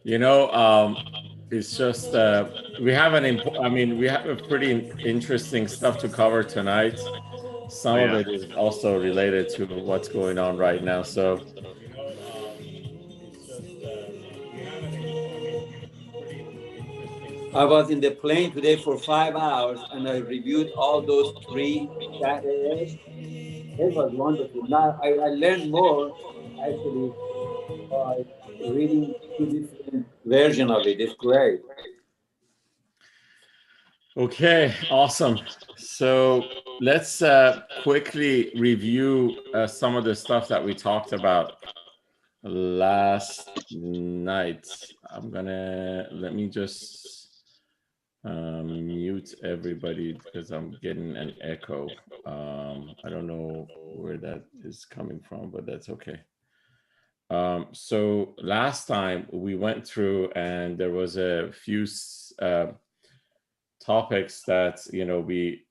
You know, it's just I mean, we have a pretty interesting stuff to cover tonight. Oh Some of yeah. it is also related to what's going on right now. So, I was in the plane today for 5 hours and I reviewed all those three chapters. It was wonderful. Now I learned more actually by reading two different versions of it. It's great. okay, awesome. So let's quickly review some of the stuff that we talked about last night. I'm gonna let me just mute everybody because I'm getting an echo. I don't know where that is coming from, but that's okay. So last time we went through, and there was a few topics that we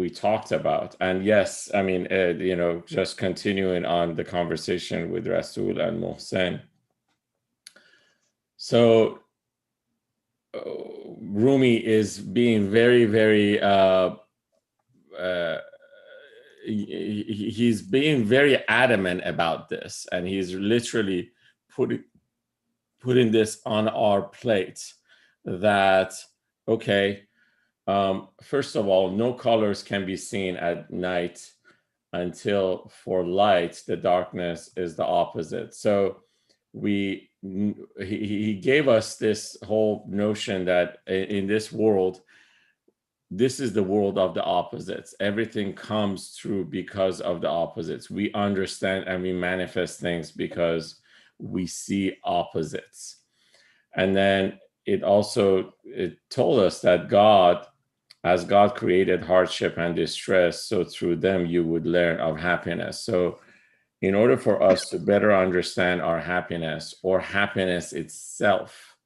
talked about. And yes, I mean, just continuing on the conversation with Rasul and Mohsen. So Rumi is being very, very uh, he's being very adamant about this, and he's literally putting putting this on our plate. That okay, first of all, no colors can be seen at night until for light the darkness is the opposite. So we he gave us this whole notion that in this world, this is the world of the opposites. Everything comes through because of the opposites. We understand and we manifest things because we see opposites. And then it told us that God, as God created hardship and distress, so through them you would learn of happiness. So in order for us to better understand our happiness or happiness itself,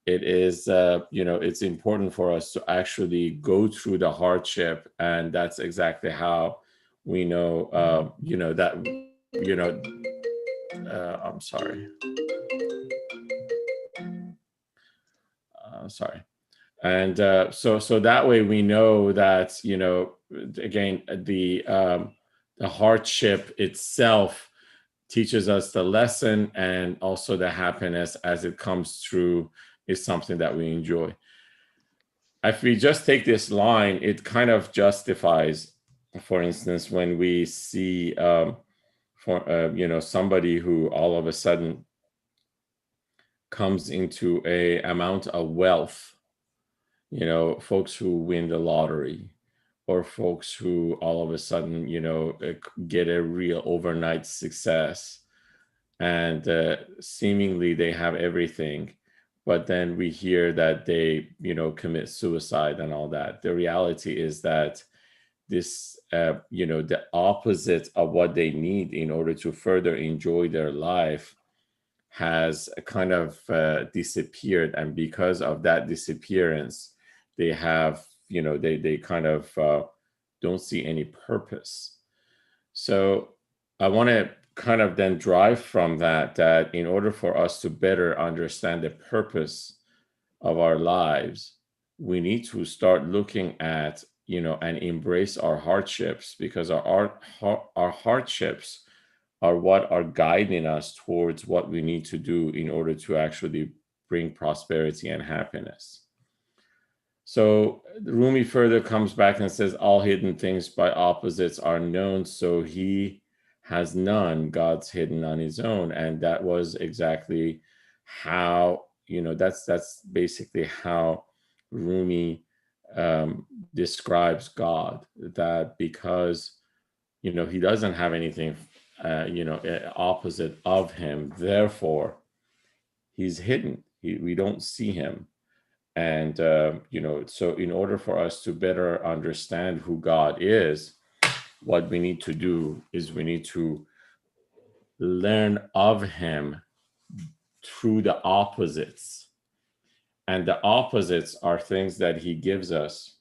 it is it's important for us to actually go through the hardship. And that's exactly how we know that I'm sorry. And so that way we know that again, the hardship itself teaches us the lesson, and also the happiness as it comes through is something that we enjoy. If we just take this line, it kind of justifies, for instance, when we see for somebody who all of a sudden comes into a amount of wealth, folks who win the lottery, or folks who all of a sudden get a real overnight success, and seemingly they have everything, but then we hear that they commit suicide and all that. The reality is that this the opposite of what they need in order to further enjoy their life has kind of disappeared. And because of that disappearance, they have they kind of don't see any purpose. So I want to kind of then drive from that in order for us to better understand the purpose of our lives, we need to start looking at and embrace our hardships, because our hardships are what are guiding us towards what we need to do in order to actually bring prosperity and happiness. So Rumi further comes back and says, all hidden things by opposites are known, so he has none, God's hidden on his own. And that was exactly how, that's basically how Rumi describes God, that because, he doesn't have anything, opposite of him, therefore he's hidden. We don't see him. And so in order for us to better understand who God is, what we need to do is we need to learn of him through the opposites. And the opposites are things that he gives us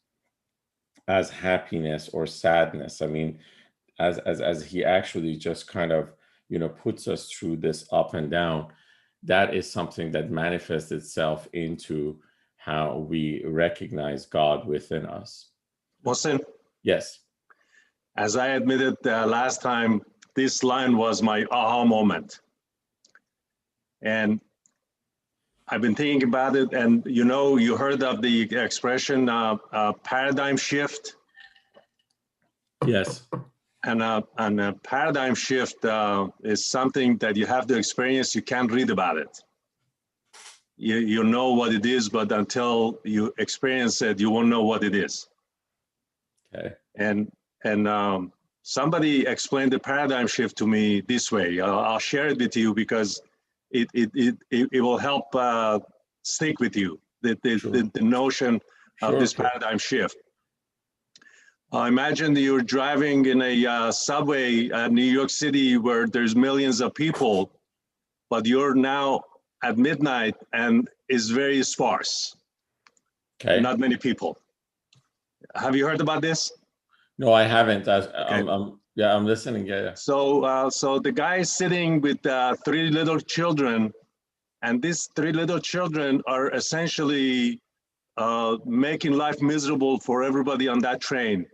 as happiness or sadness. I mean, as he actually just kind of puts us through this up and down. that is something that manifests itself into how we recognize God within us. Mohsen, Yes. as I admitted last time, this line was my aha moment. And I've been thinking about it, and you heard of the expression paradigm shift. Yes. And a paradigm shift is something that you have to experience. You can't read about it. You know what it is, but until you experience it, you won't know what it is. Okay. And somebody explained the paradigm shift to me this way. I'll share it with you because it will help stick with you, the notion of this paradigm shift. Imagine you're driving in a subway at New York City where there's millions of people, but you're now at midnight and it's very sparse. Okay. Not many people. Have you heard about this? No, I haven't. Okay. I'm listening. Yeah. So the guy is sitting with 3 little children, and these 3 little children are essentially making life miserable for everybody on that train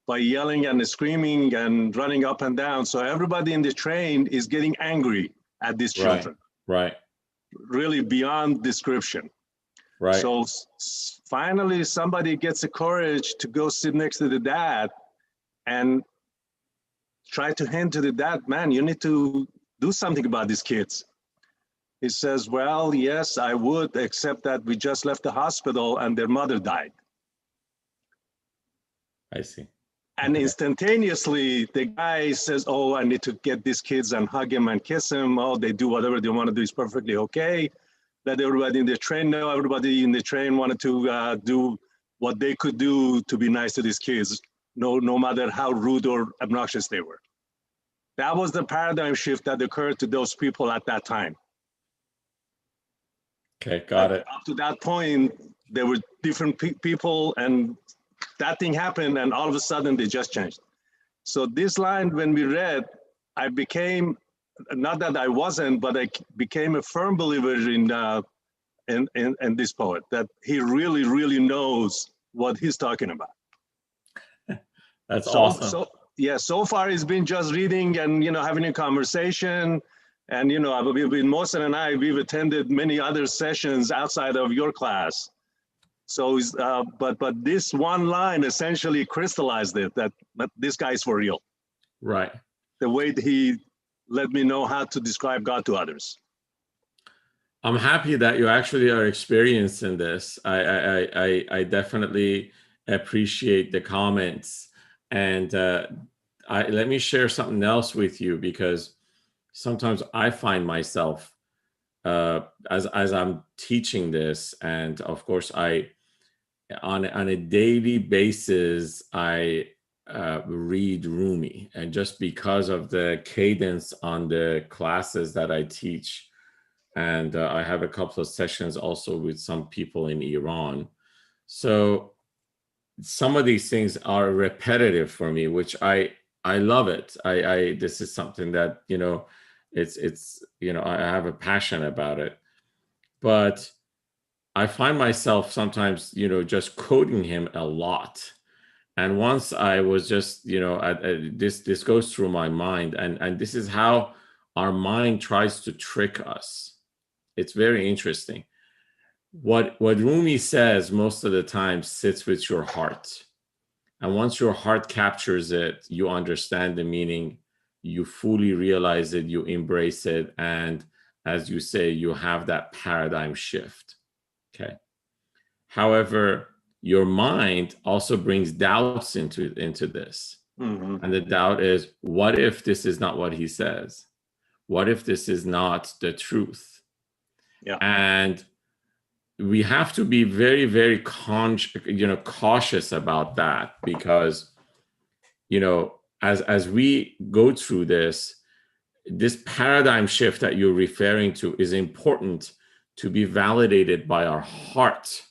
by yelling and screaming and running up and down. So everybody in the train is getting angry at these children. Right. Really beyond description. Right. So finally, somebody gets the courage to go sit next to the dad and try to hint to the dad, man, you need to do something about these kids. He says, well, yes, I would, except that we just left the hospital and their mother died. I see. And instantaneously, the guy says, oh, I need to get these kids and hug him and kiss him. Oh, they do whatever they want to do is perfectly okay. Let everybody in the train know. Everybody in the train wanted to do what they could do to be nice to these kids, no matter how rude or obnoxious they were. That was the paradigm shift that occurred to those people at that time. Okay, got it. Up to that point, there were different people, and that thing happened, and all of a sudden they just changed. So this line, when we read, I became, not that I wasn't, but I became a firm believer in this poet, that he really, really knows what he's talking about. That's awesome. So far it's been just reading and, having a conversation. And, with Mohsen and I, we've attended many other sessions outside of your class. So, but this one line essentially crystallized it, that this guy's for real. Right. The way that he let me know how to describe God to others. I'm happy that you actually are experiencing this. I definitely appreciate the comments. And let me share something else with you, because sometimes I find myself as I'm teaching this, and of course on a daily basis I read Rumi, and just because of the cadence on the classes that I teach, and I have a couple of sessions also with some people in Iran, so some of these things are repetitive for me, which I love it. This is something that, it's I have a passion about it, but I find myself sometimes, just quoting him a lot. And once I was just, this goes through my mind, and this is how our mind tries to trick us. It's very interesting. What Rumi says most of the time sits with your heart. And once your heart captures it, you understand the meaning, you fully realize it, you embrace it, and as you say, you have that paradigm shift. Okay. However, your mind also brings doubts into this. Mm-hmm. And the doubt is, what if this is not what he says? What if this is not the truth? Yeah. And we have to be very, very cautious about that, because, as we go through this paradigm shift that you're referring to is important to be validated by our heart.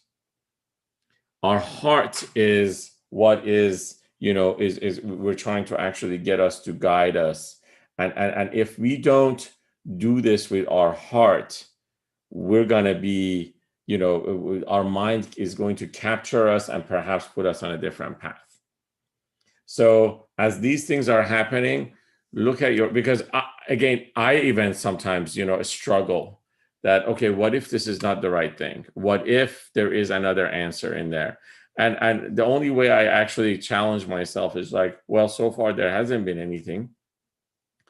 Our heart is what is we're trying to actually get us to guide us. And if we don't do this with our heart, we're going to be, our mind is going to capture us and perhaps put us on a different path. So as these things are happening, look at because I even sometimes, struggle that, okay, what if this is not the right thing? What if there is another answer in there? And the only way I actually challenge myself is like, well, so far there hasn't been anything.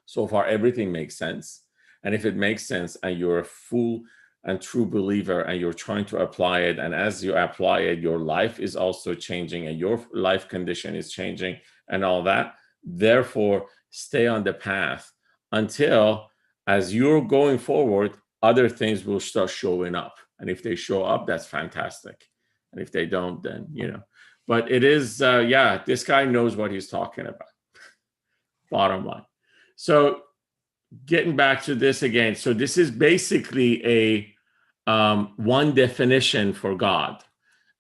So far, everything makes sense. And if it makes sense and you're a full and true believer and you're trying to apply it, and as you apply it, your life is also changing and your life condition is changing and all that, therefore, stay on the path until as you're going forward, other things will start showing up. And if they show up, that's fantastic. And if they don't, then, but it is, this guy knows what he's talking about. Bottom line. So getting back to this again. So this is basically a one definition for God,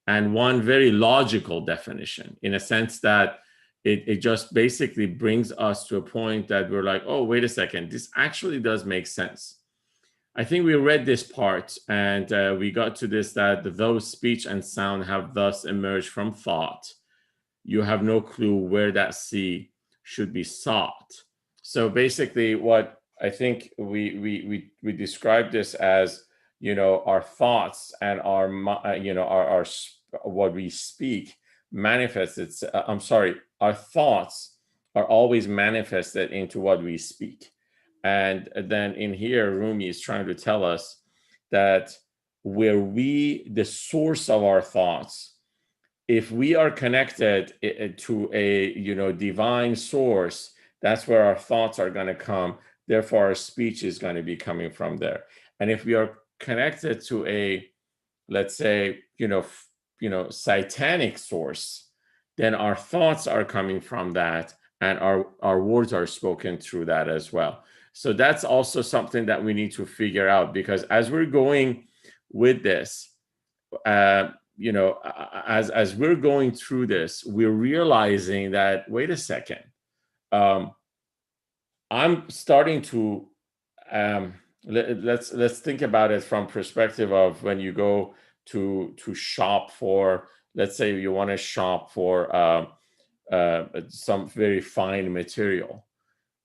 and one very logical definition, in a sense that it just basically brings us to a point that we're like, oh, wait a second, this actually does make sense. I think we read this part and we got to this, that though speech and sound have thus emerged from thought, you have no clue where that sea should be sought. So basically what I think we describe this as, our thoughts and our what we speak manifests. Our thoughts are always manifested into what we speak. And then in here, Rumi is trying to tell us that the source of our thoughts, if we are connected to a divine source, that's where our thoughts are going to come. Therefore, our speech is going to be coming from there. And if we are connected to a, let's say, satanic source, then our thoughts are coming from that, and our words are spoken through that as well. So that's also something that we need to figure out, because as we're going with this, as we're going through this, we're realizing that, wait a second, I'm starting to let's think about it from perspective of when you go to shop for, let's say you want to shop for some very fine material.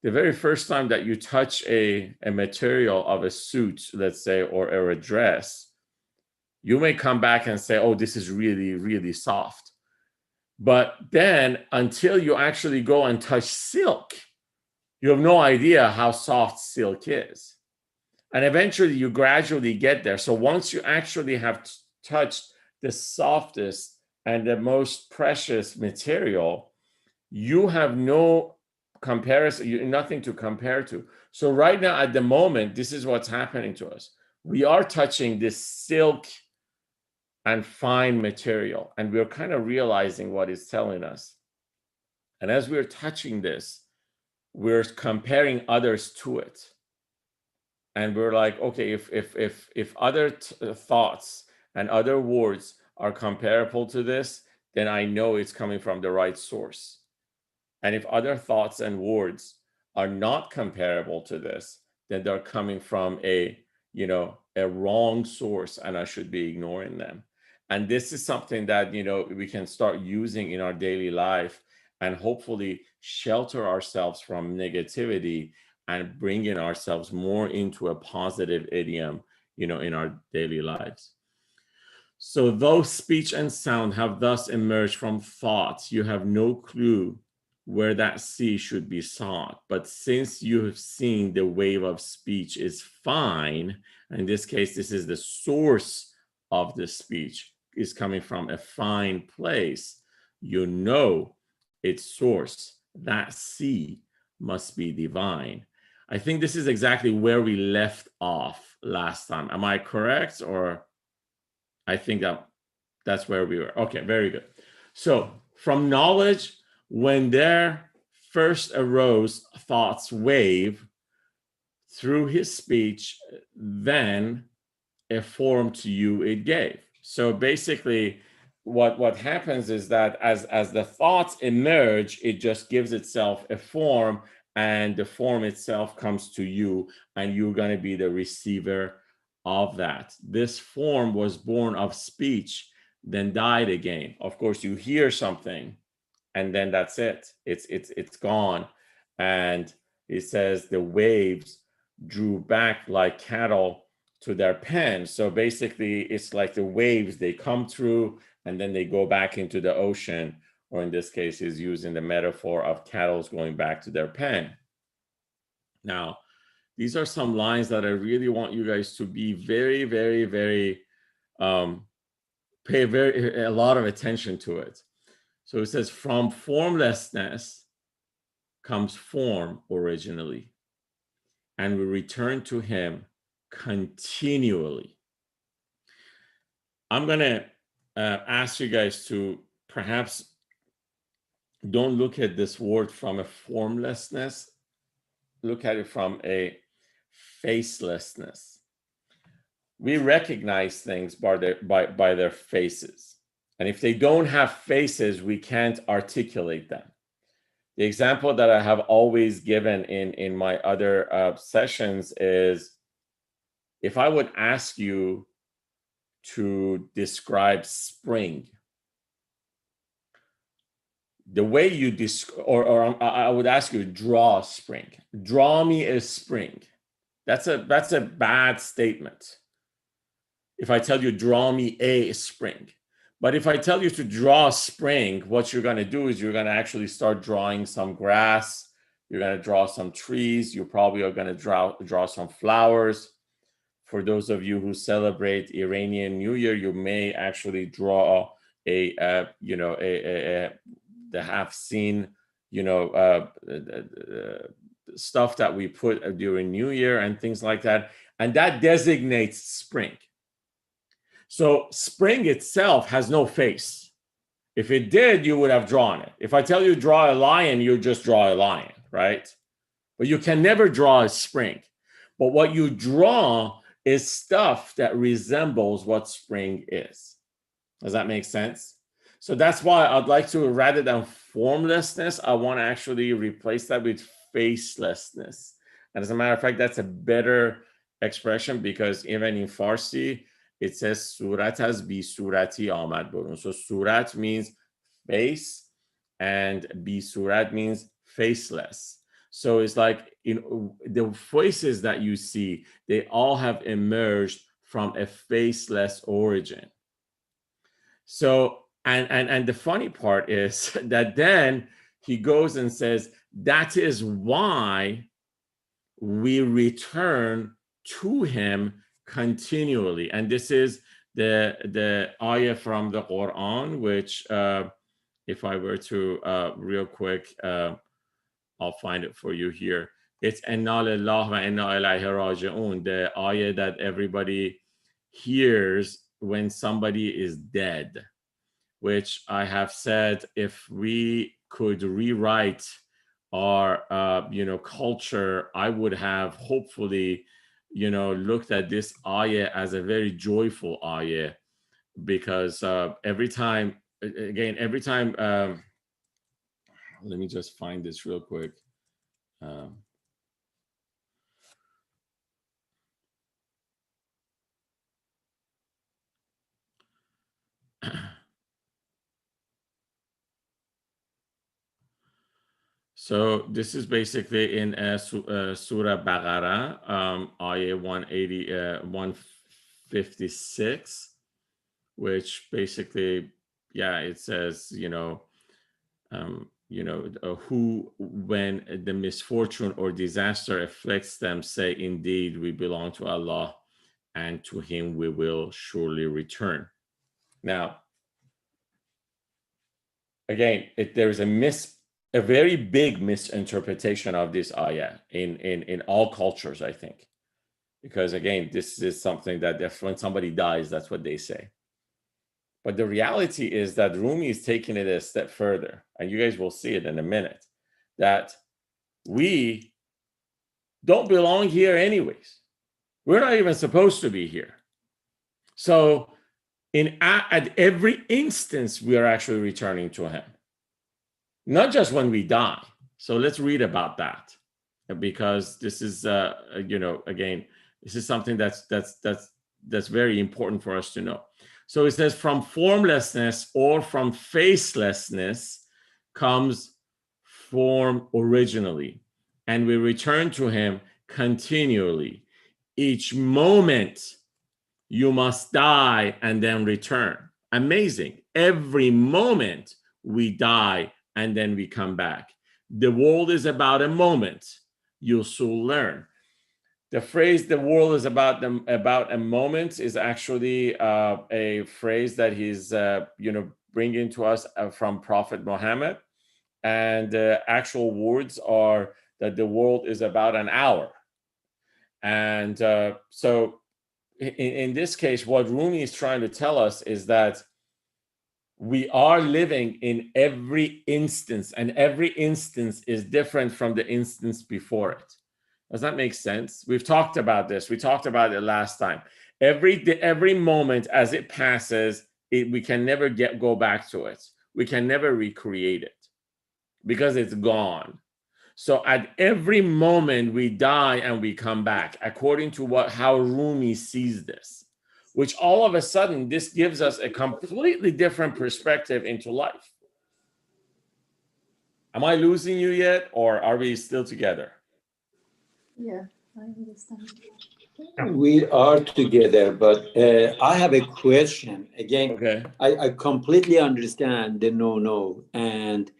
The very first time that you touch a material of a suit, let's say, or a dress, you may come back and say, oh, this is really, really soft. But then until you actually go and touch silk, you have no idea how soft silk is. And eventually you gradually get there. So once you actually have touched the softest and the most precious material, you have no comparison, nothing to compare to. So right now at the moment, this is what's happening to us. We are touching this silk and fine material, and we're kind of realizing what it's telling us. And as we're touching this, we're comparing others to it. And we're like, okay, if other thoughts and other words are comparable to this, then I know it's coming from the right source. And if other thoughts and words are not comparable to this, then they're coming from a wrong source, and I should be ignoring them. And this is something that, we can start using in our daily life, and hopefully shelter ourselves from negativity and bringing ourselves more into a positive idiom, in our daily lives. So though speech and sound have thus emerged from thought, you have no clue where that sea should be sought. But since you have seen the wave of speech is fine, in this case, this is the source of the speech, is coming from a fine place, you know its source, that sea must be divine. I think this is exactly where we left off last time. Am I correct? Or I think that's where we were. Okay, very good. So from knowledge, when there first arose thought's wave, through his speech, then a form to you it gave. So basically, what happens is that as the thoughts emerge, it just gives itself a form, and the form itself comes to you, and you're going to be the receiver of that. This form was born of speech, then died again. Of course, you hear something, and then that's it. It's gone. And it says the waves drew back like cattle to their pen. So basically, it's like the waves, they come through and then they go back into the ocean, or in this case, is using the metaphor of cattle going back to their pen. Now, these are some lines that I really want you guys to be very, very, very, pay a lot of attention to it. So it says, from formlessness comes form originally, and we return to him continually. I'm going to ask you guys to perhaps don't look at this word from a formlessness, look at it from a facelessness. We recognize things by their faces. And if they don't have faces, we can't articulate them. The example that I have always given in my other sessions is, if I would ask you to describe spring, the way you or I would ask you to draw spring. Draw me a spring. That's a bad statement. If I tell you, draw me a spring. But if I tell you to draw spring, what you're going to do is you're going to actually start drawing some grass. You're going to draw some trees. You probably are going to draw some flowers. For those of you who celebrate Iranian New Year, you may actually draw the half seen, stuff that we put during New Year and things like that. And that designates spring. So spring itself has no face. If it did, you would have drawn it. If I tell you draw a lion, you just draw a lion, right? But you can never draw a spring. But what you draw is stuff that resembles what spring is. Does that make sense? So that's why I'd like to, rather than formlessness, I want to actually replace that with facelessness. And as a matter of fact, that's a better expression, because even in Farsi, it says surat az bi surati amad barun. So surat means face, and bi surat means faceless. So it's like, the faces that you see, they all have emerged from a faceless origin. So, and the funny part is that then he goes and says, that is why we return to him continually. And this is the ayah from the Quran, which if I were to real quick, I'll find it for you here. It's Inna lillah wa inna ilayhi raji'un, the ayah that everybody hears when somebody is dead, which I have said, if we could rewrite our culture, I would have hopefully looked at this ayah as a very joyful ayah, because every time let me just find this real quick. So this is basically in Surah Baqarah, ayah 156, which basically, it says, who, when the misfortune or disaster afflicts them, say, indeed, we belong to Allah, and to him we will surely return. Now, again, there's a very big misinterpretation of this ayah in all cultures, I think, because again, this is something that when somebody dies, that's what they say. But the reality is that Rumi is taking it a step further, and you guys will see it in a minute, that we don't belong here anyways. We're not even supposed to be here. So at every instance, we are actually returning to him, not just when we die. So let's read about that, because this is, again, This is something that's very important for us to know. So it says, from formlessness or from facelessness comes form originally, and we return to him continually. Each moment you must die and then return. Amazing. Every moment we die and then we come back. The world is about a moment. You'll soon learn. The phrase "the world is about a moment" is actually a phrase that he's bringing to us from Prophet Muhammad, and the actual words are that the world is about an hour. And so in this case, what Rumi is trying to tell us is that we are living in every instance, and every instance is different from the instance before it. Does that make sense? We've talked about this. We talked about it last time. Every moment as it passes, we can never go back to it. We can never recreate it because it's gone. So at every moment we die and we come back, according to how Rumi sees this, which all of a sudden this gives us a completely different perspective into life. Am I losing you yet, or are we still together? Yeah, I understand. We are together, but I have a question. Again, Okay. I completely understand the no, and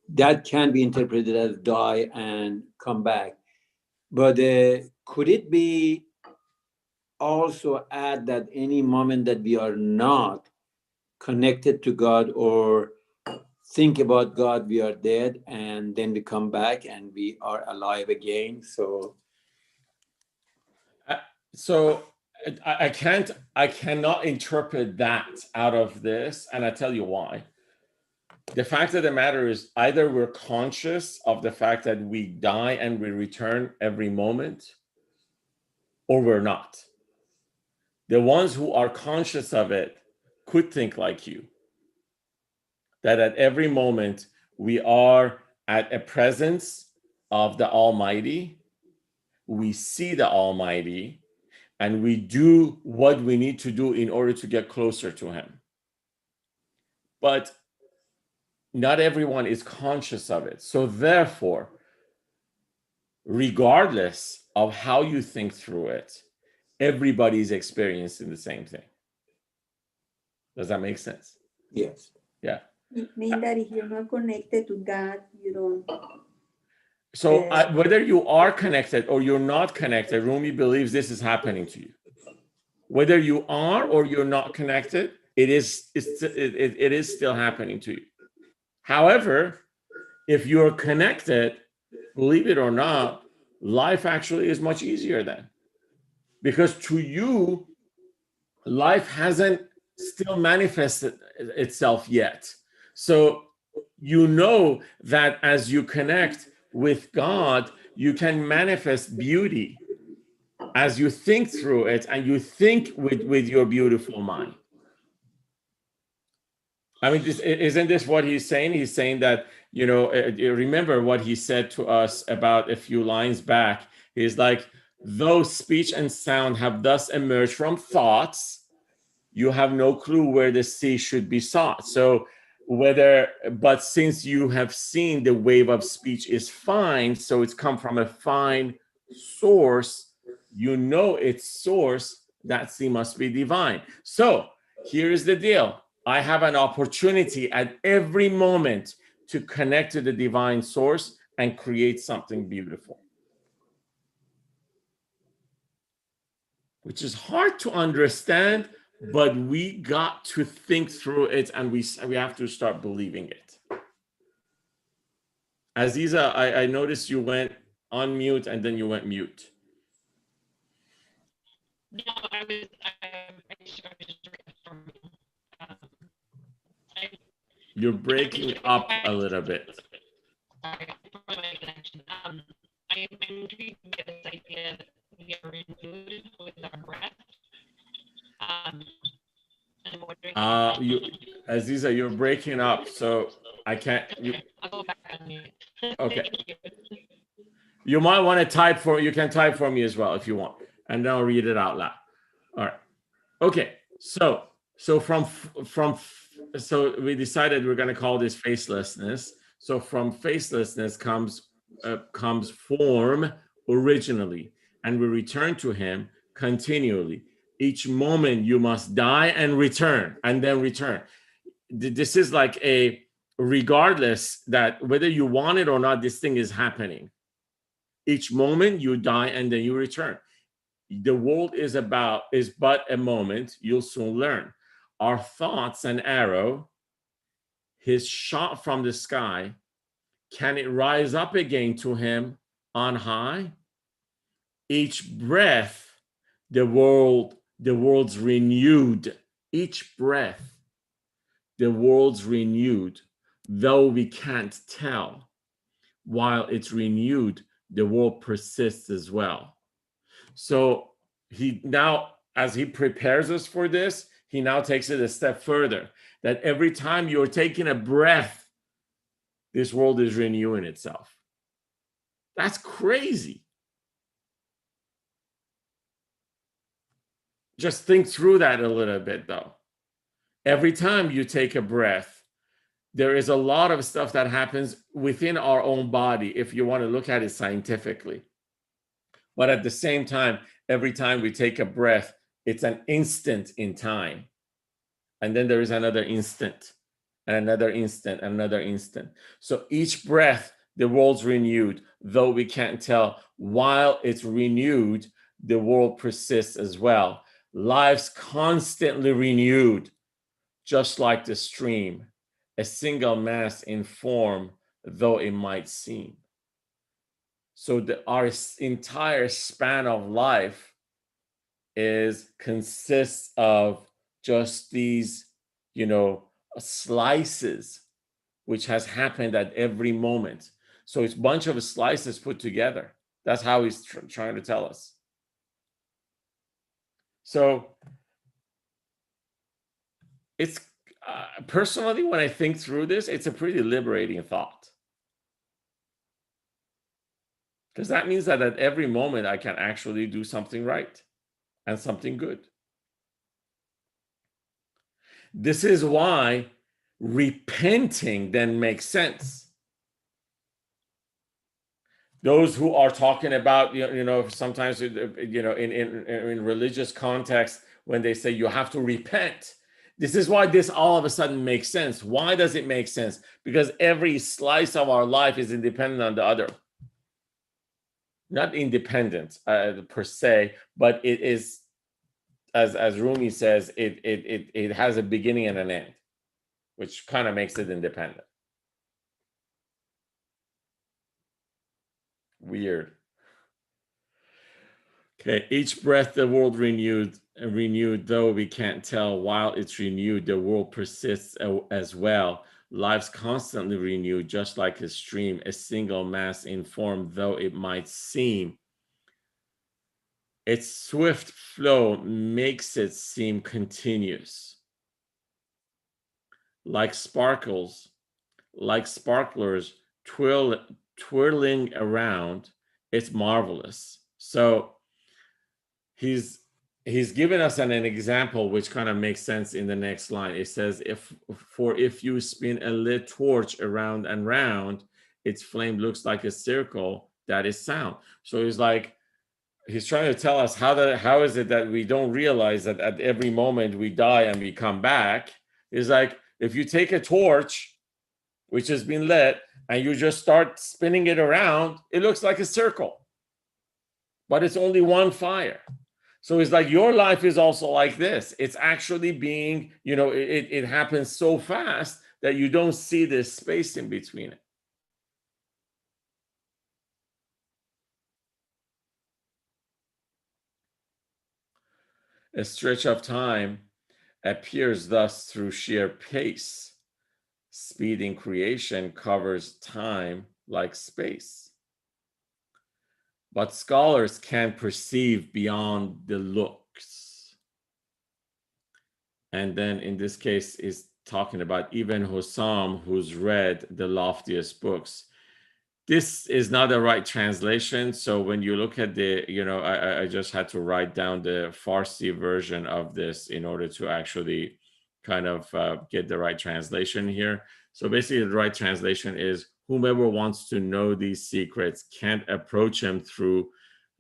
that can be interpreted as die and come back. But could it be also add that any moment that we are not connected to God or think about God, we are dead, and then we come back and we are alive again? So I cannot interpret that out of this, and I tell you why. The fact of the matter is, either we're conscious of the fact that we die and we return every moment, or we're not. The ones who are conscious of it could think like you, that at every moment we are at a presence of the Almighty, we see the Almighty, and we do what we need to do in order to get closer to him. But not everyone is conscious of it. So therefore, regardless of how you think through it, everybody's experiencing the same thing. Does that make sense? Yes. Yeah. It means that if you're not connected to God, you don't. So whether you are connected or you're not connected, Rumi believes this is happening to you. Whether you are or you're not connected, it is still happening to you. However, if you're connected, believe it or not, life actually is much easier then. Because to you, life hasn't still manifested itself yet. So you know that as you connect with God, you can manifest beauty as you think through it and you think with your beautiful mind. I mean, isn't this what he's saying? He's saying that, remember what he said to us about a few lines back. He's like, though speech and sound have thus emerged from thoughts, you have no clue where the sea should be sought. So but since you have seen the wave of speech is fine, so it's come from a fine source, you know its source, that sea must be divine. So here is the deal. I have an opportunity at every moment to connect to the divine source and create something beautiful, which is hard to understand, but we got to think through it, and we have to start believing it. Aziza, I noticed you went on mute and then you went mute. No, I was just You're breaking up a little bit. Sorry for my connection. I'm intrigued by this idea that we are renewed with our breath. I'm wondering. Aziza, you're breaking up, so I can't. I'll go back on mute. Okay. You might want to type for, you can type for me as well if you want, and then I'll read it out loud. All right. Okay. So so we decided we're going to call this facelessness. So from facelessness comes form originally, and we return to him continually. Each moment you must die and return, and then return. This is like a, regardless that whether you want it or not, this thing is happening. Each moment you die and then you return. The world is but a moment. You'll soon learn. Our thoughts an arrow, his shot from the sky. Can it rise up again to him on high? Each breath, the world's renewed. Each breath, the world's renewed, though we can't tell. While it's renewed, the world persists as well. So he now, as he prepares us for this, he now takes it a step further, that every time you're taking a breath, this world is renewing itself. That's crazy. Just think through that a little bit, though. Every time you take a breath, there is a lot of stuff that happens within our own body, if you want to look at it scientifically. But at the same time, every time we take a breath, it's an instant in time. And then there is another instant, and another instant, and another instant. So each breath, the world's renewed, though we can't tell. While it's renewed, the world persists as well. Life's constantly renewed, just like the stream, a single mass in form, though it might seem. So our entire span of life consists of just these, slices, which has happened at every moment. So it's a bunch of slices put together. That's how he's trying to tell us. So it's personally, when I think through this, it's a pretty liberating thought. Because that means that at every moment I can actually do something right and something good. This is why repenting then makes sense. Those who are talking about, sometimes, in religious context, when they say you have to repent, this is why this all of a sudden makes sense. Why does it make sense? Because every slice of our life is independent on the other. Not independent per se, but it is, as Rumi says, it has a beginning and an end, which kind of makes it independent. Weird. Okay, each breath the world renewed, though we can't tell. While it's renewed, the world persists as well. Life's constantly renewed, just like a stream, a single mass in form, though it might seem. Its swift flow makes it seem continuous. Like sparklers twirling around, it's marvelous. So he's given us an example which kind of makes sense in the next line. It says, if you spin a lit torch around and round, its flame looks like a circle, that is sound. So he's trying to tell us how is it that we don't realize that at every moment we die and we come back. It's like, if you take a torch which has been lit and you just start spinning it around, it looks like a circle, but it's only one fire. So it's like your life is also like this. It's actually being, it happens so fast that you don't see this space in between it. A stretch of time appears thus through sheer pace. Speed in creation covers time like space. But scholars can perceive beyond the looks. And then in this case is talking about even Hossam, who's read the loftiest books. this is not the right translation. So when you look at the, I just had to write down the Farsi version of this in order to actually kind of get the right translation here. So basically the right translation is, whomever wants to know these secrets can't approach him through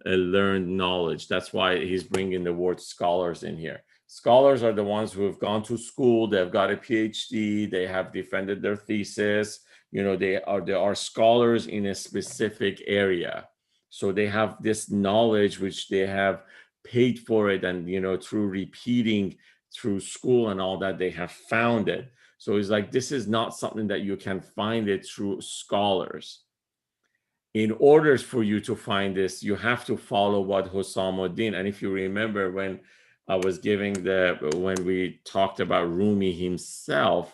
a learned knowledge. That's why he's bringing the word scholars in here. Scholars are the ones who have gone to school, they've got a PhD, they have defended their thesis, they are scholars in a specific area. So they have this knowledge which they have paid for it, and through repeating through school and all that, they have found it. So it's like, this is not something that you can find it through scholars. In order for you to find this, you have to follow what Husamuddin. And if you remember, when we talked about Rumi himself,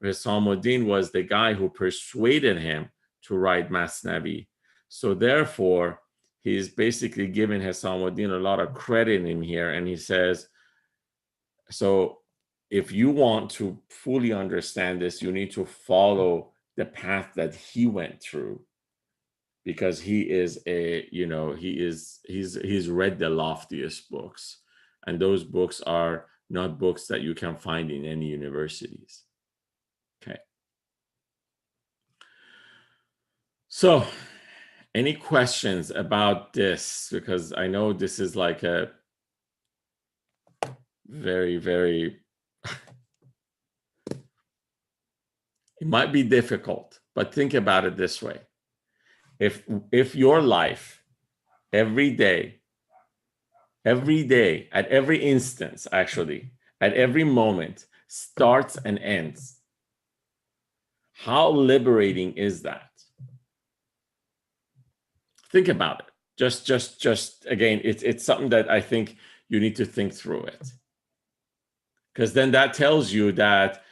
Husamuddin was the guy who persuaded him to write Masnavi. So therefore, he's basically giving Husamuddin a lot of credit in here. And he says, so if you want to fully understand this, you need to follow the path that he went through, because he is he's read the loftiest books, and those books are not books that you can find in any universities. Okay. So any questions about this? Because I know this is like a very, very, it might be difficult, but think about it this way. If your life every day, at every instance, actually, at every moment, starts and ends, how liberating is that? Think about it. Just again, it's something that I think you need to think through it. Because then that tells you that,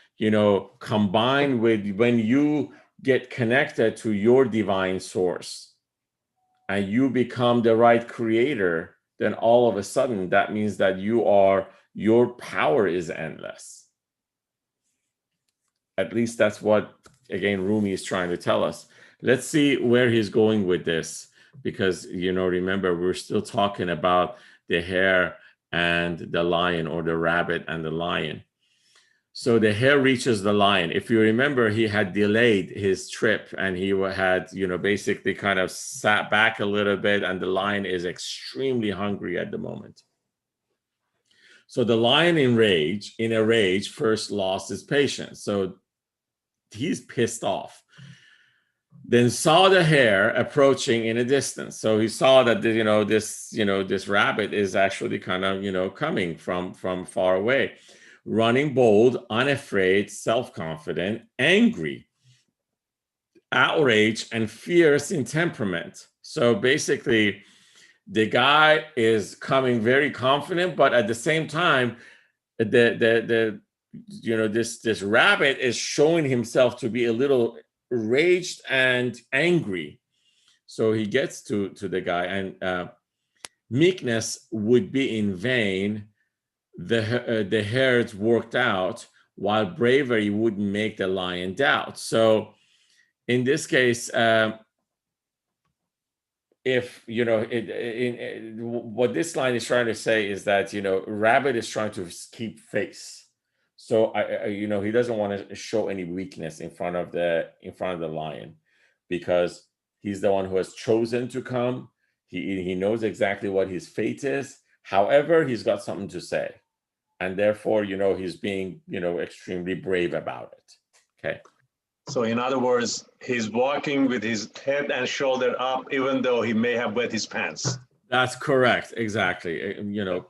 combined with when you get connected to your divine source and you become the right creator, then all of a sudden that means that your power is endless. At least that's what, again, Rumi is trying to tell us. Let's see where he's going with this, because, remember, we're still talking about the hare and the lion, or the rabbit and the lion. So the hare reaches the lion. If you remember, he had delayed his trip, and he had, basically kind of sat back a little bit, and the lion is extremely hungry at the moment. So the lion in a rage, first lost his patience. So he's pissed off. Then saw the hare approaching in a distance. So he saw that this rabbit is actually kind of coming from far away, running bold, unafraid, self-confident, angry, outraged, and fierce in temperament. So basically, the guy is coming very confident, but at the same time, this rabbit is showing himself to be a little raged and angry. So he gets to the guy, and meekness would be in vain. The hares worked out, while bravery wouldn't make the lion doubt. So in this case, what this line is trying to say is that, rabbit is trying to keep face. So he doesn't want to show any weakness in front of the lion, because he's the one who has chosen to come. He knows exactly what his fate is. However, he's got something to say, and therefore, he's being, extremely brave about it. Okay. So in other words, he's walking with his head and shoulder up, even though he may have wet his pants. That's correct. Exactly.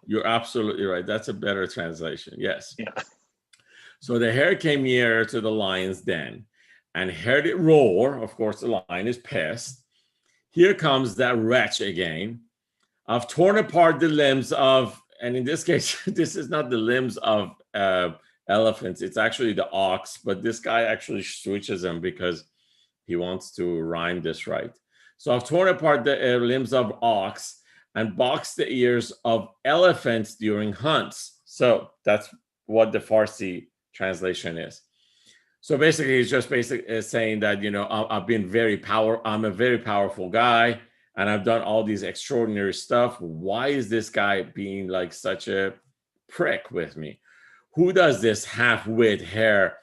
You're absolutely right. That's a better translation. Yes. Yeah. So the hare came nearer to the lion's den and heard it roar. Of course, the lion is pissed. Here comes that wretch again. I've torn apart the limbs of, and in this case, this is not the limbs of elephants. It's actually the ox, but this guy actually switches them because he wants to rhyme this right. So I've torn apart the limbs of ox and boxed the ears of elephants during hunts. So that's what the Farsi translation is. So basically, he's just basically saying that, you know, I'm a very powerful guy, and I've done all these extraordinary stuff. Why is this guy being like such a prick with me? Who does this half-wit hair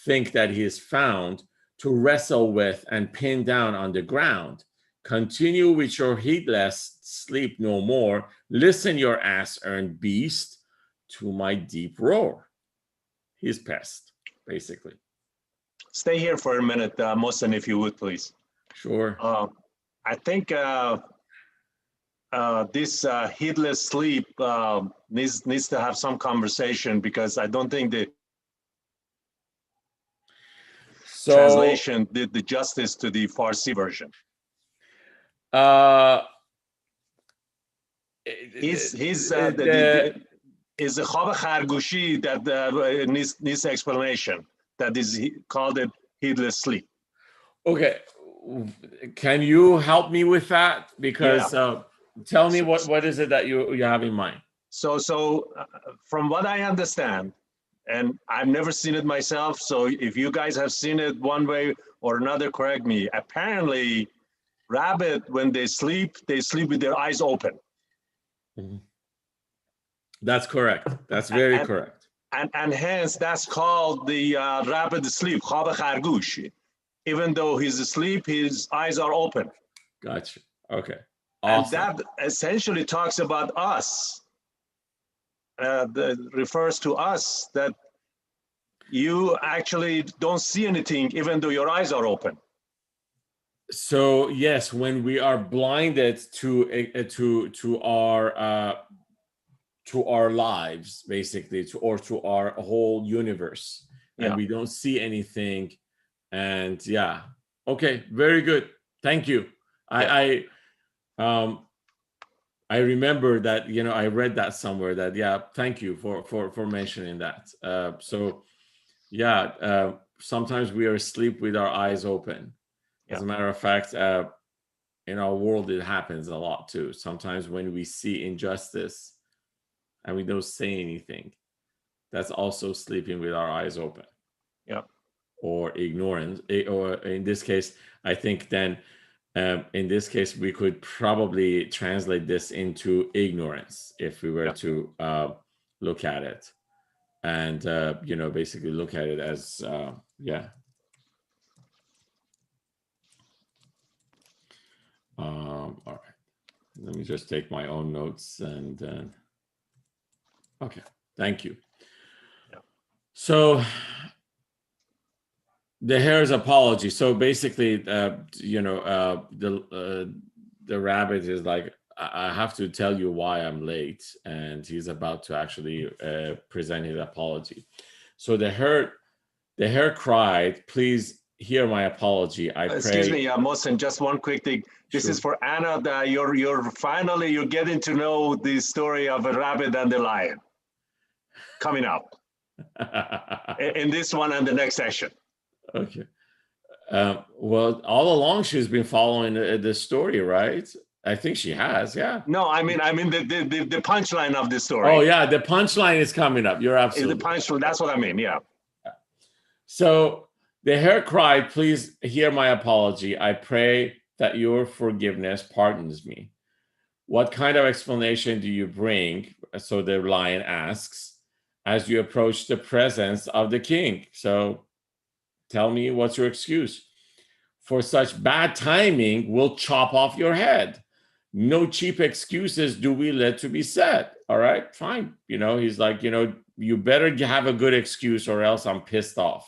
think that he is found to wrestle with and pin down on the ground? Continue with your heedless sleep no more. Listen, your ass-earned beast, to my deep roar. He's pissed, basically. Stay here for a minute, Mohsen, if you would, please. Sure. I think this heedless sleep needs to have some conversation, because I don't think the translation did the justice to the Farsi version. Is a خواب خرگوشی that needs explanation. That is called it heedless sleep. Okay, can you help me with that? Because tell me what is it that you have in mind? So from what I understand, and I've never seen it myself, so if you guys have seen it one way or another, correct me. Apparently, rabbit, when they sleep with their eyes open. Mm-hmm. That's correct. That's very correct. And hence, that's called the rabbit sleep, خواب خرگوش. Even though he's asleep, his eyes are open. Gotcha. Okay. Awesome. And that essentially talks about us. That refers to us, that you actually don't see anything even though your eyes are open. So yes, when we are blinded to our lives, basically, to our whole universe, and we don't see anything, and okay, very good, thank you. I remember that, you know, I read that somewhere, that thank you for mentioning that. Sometimes we are asleep with our eyes open. As a matter of fact, in our world it happens a lot too. Sometimes when we see injustice and we don't say anything, that's also sleeping with our eyes open. Or ignorance, or in this case, I think then in this case we could probably translate this into ignorance if we were to look at it, and you know, basically look at it as all right, let me just take my own notes, and okay, thank you. So the hare's apology. So basically, you know, the rabbit is like, I have to tell you why I'm late, and he's about to actually present his apology. So the hare cried, "Please hear my apology. I pray." Excuse me, Mohsen, just one quick thing. This is for Anna. That you're finally getting to know the story of a rabbit and the lion coming up in this one and the next session. Okay. Well, all along she's been following the story, right? I think she has, No, I mean the punchline of the story. Oh yeah, the punchline is coming up. You're absolutely. The punchline. That's what I mean. Yeah. So the hare cried, "Please hear my apology. I pray that your forgiveness pardons me." What kind of explanation do you bring? So the lion asks, as you approach the presence of the king. So tell me, what's your excuse? For such bad timing, we'll chop off your head. No cheap excuses do we let to be said. All right, fine. You know, he's like, you know, you better have a good excuse or else I'm pissed off.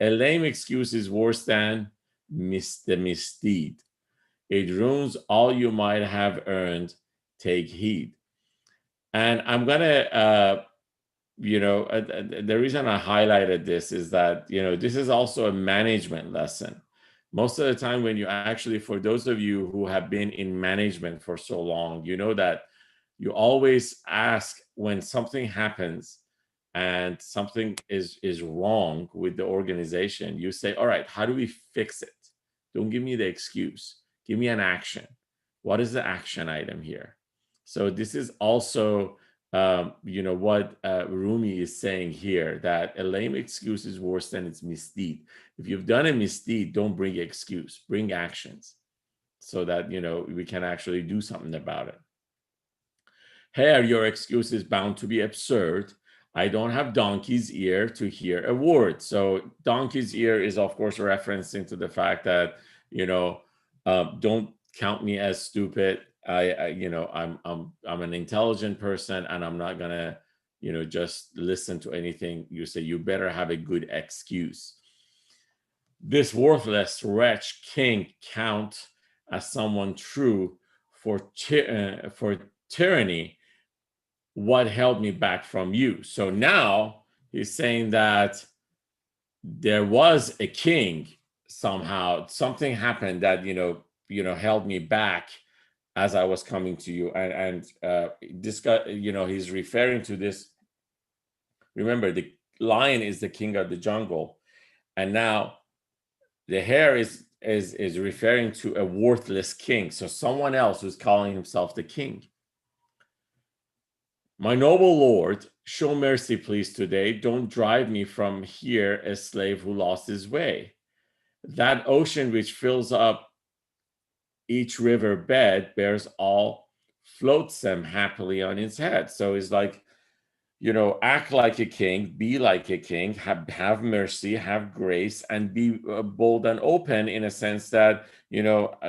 A lame excuse is worse than the misdeed. It ruins all you might have earned. Take heed. And I'm going to, you know, the reason I highlighted this is that, you know, this is also a management lesson. Most of the time when you actually, for those of you who have been in management for so long, you know that you always ask when something happens and something is wrong with the organization, you say, all right, how do we fix it? Don't give me the excuse. Give me an action. What is the action item here? So this is also what Rumi is saying here, that a lame excuse is worse than its misdeed. If you've done a misdeed, don't bring excuse, bring actions, so that we can actually do something about it. Here, your excuse is bound to be absurd. I don't have donkey's ear to hear a word. So donkey's ear is, of course, referencing to the fact that don't count me as stupid. I'm an intelligent person, and I'm not gonna just listen to anything you say. You better have a good excuse. This worthless wretch king count as someone true for tyranny. What held me back from you? So now he's saying that there was a king. Somehow something happened that held me back as I was coming to you. And this guy, he's referring to this. Remember, the lion is the king of the jungle, and now the hare is referring to a worthless king. So someone else who's calling himself the king. My noble lord, show mercy, please, today. Don't drive me from here a slave who lost his way. That ocean which fills up each river bed bears all, floats them happily on its head. So it's like, act like a king, be like a king, have mercy, have grace, and be bold and open, in a sense that,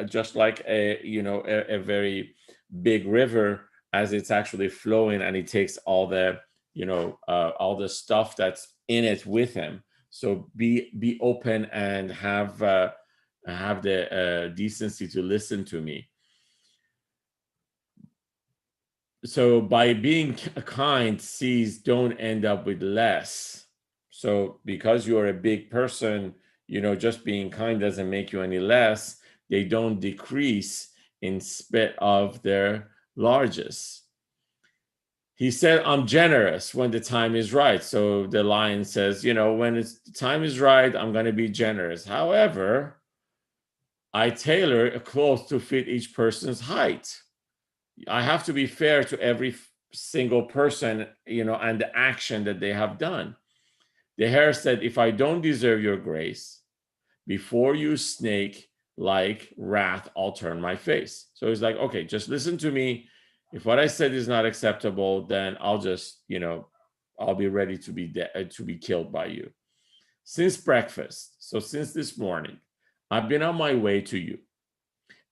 just like a very big river, as it's actually flowing, and he takes all the all the stuff that's in it with him. So be open and have the decency to listen to me. So by being kind, seas don't end up with less. So because you're a big person, just being kind doesn't make you any less. They don't decrease in spite of their largesse. He said, I'm generous when the time is right. So the lion says, when the time is right, I'm going to be generous. However, I tailor a cloth to fit each person's height. I have to be fair to every single person, and the action that they have done. The hare said, if I don't deserve your grace, before you snake like wrath, I'll turn my face. So he's like, okay, just listen to me. If what I said is not acceptable, then I'll just, I'll be ready to be killed by you. Since breakfast, so since this morning, I've been on my way to you.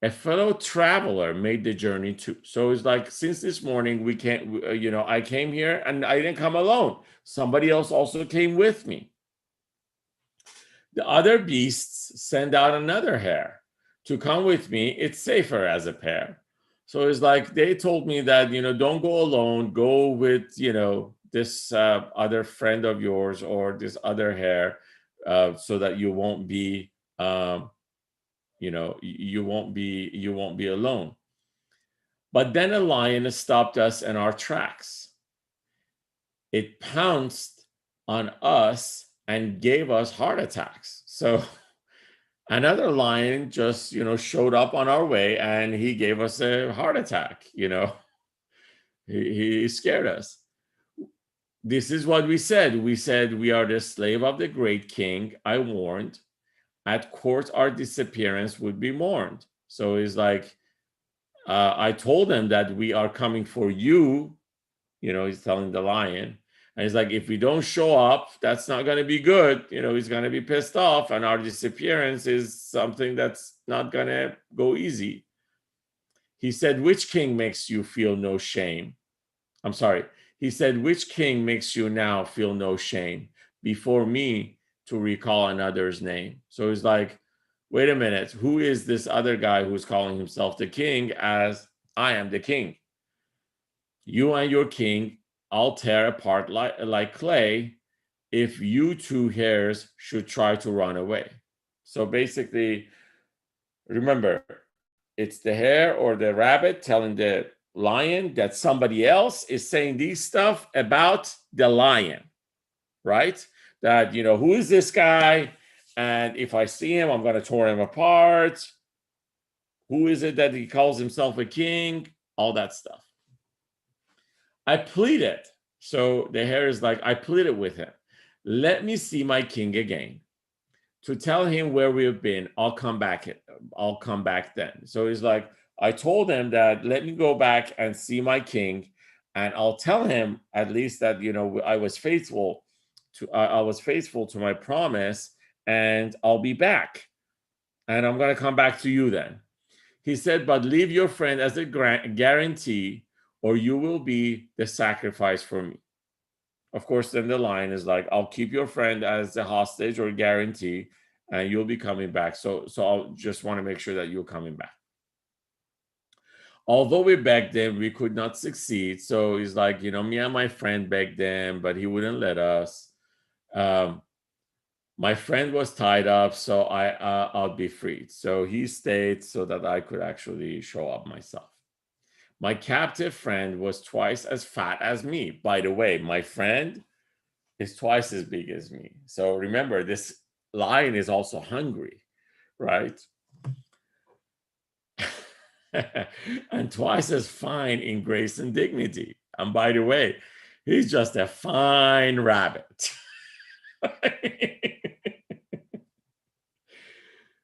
A fellow traveler made the journey too. So it's like, since this morning, I came here, and I didn't come alone. Somebody else also came with me. The other beasts send out another hare to come with me. It's safer as a pair. So it's like, they told me that, don't go alone, go with, this other friend of yours, or this other hare, so that you won't be, you won't be alone. But then a lion stopped us in our tracks. It pounced on us and gave us heart attacks. So another lion just, showed up on our way, and he gave us a heart attack. He scared us. This is what we said. We said, we are the slave of the great king. I warned. At court, our disappearance would be mourned. So it's like, I told them that we are coming for you. He's telling the lion. And he's like, if we don't show up, that's not going to be good. He's going to be pissed off, and our disappearance is something that's not going to go easy. He said, which king makes you feel no shame? I'm sorry. He said, which king makes you now feel no shame before me to recall another's name? So he's like, wait a minute, who is this other guy who's calling himself the king, as I am the king? You and your king, I'll tear apart like clay if you two hares should try to run away. So basically, remember, it's the hare or the rabbit telling the lion that somebody else is saying these stuff about the lion, right? That, who is this guy? And if I see him, I'm going to tear him apart. Who is it that he calls himself a king? All that stuff. I pleaded. So the hare is like, I pleaded with him. Let me see my king again. To tell him where we've been, I'll come back. I'll come back then. So he's like, I told him that let me go back and see my king, and I'll tell him at least that I was faithful to my promise, and I'll be back, and I'm gonna come back to you then. He said, but leave your friend as a guarantee, or you will be the sacrifice for me. Of course, then the line is like, I'll keep your friend as a hostage or guarantee, and you'll be coming back. So I'll just want to make sure that you're coming back. Although we begged him, we could not succeed. So he's like, me and my friend begged him, but he wouldn't let us. My friend was tied up, so I'll be freed. So he stayed so that I could actually show up myself. My captive friend was twice as fat as me. By the way, my friend is twice as big as me. So remember, this lion is also hungry, right? And twice as fine in grace and dignity. And by the way, he's just a fine rabbit.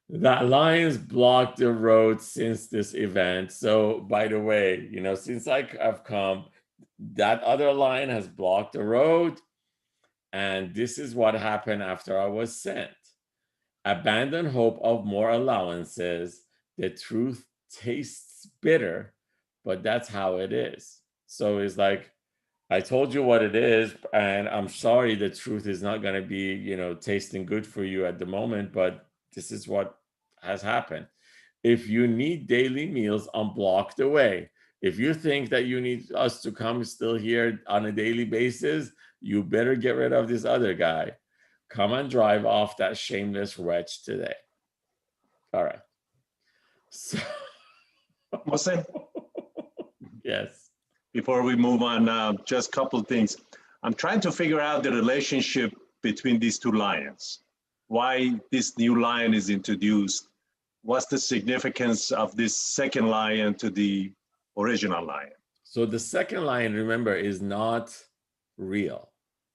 That lions blocked the road since this event. So by the way, since I've come, that other lion has blocked the road. And this is what happened after I was sent. Abandon hope of more allowances. The truth tastes bitter, but that's how it is. So it's like, I told you what it is, and I'm sorry the truth is not going to be, tasting good for you at the moment, but this is what has happened. If you need daily meals, unblock the way. If you think that you need us to come still here on a daily basis, you better get rid of this other guy. Come and drive off that shameless wretch today. All right. So, Mohsen, yes. before we move on, just a couple of things. I'm trying to figure out the relationship between these two lions. Why this new lion is introduced. What's the significance of this second lion to the original lion? So the second lion, remember, is not real.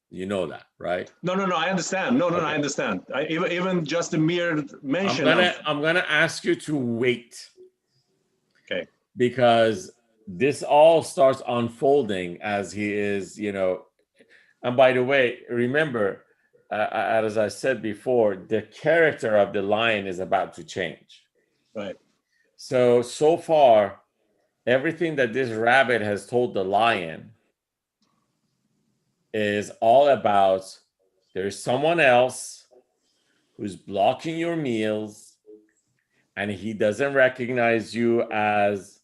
You know that, right? No, I understand. No, I understand. Even just the mere mention I'm gonna ask you to wait. Okay. Because this all starts unfolding as he is, and by the way, remember, as I said before, the character of the lion is about to change. Right. So far, everything that this rabbit has told the lion is all about there's someone else who's blocking your meals, and he doesn't recognize you as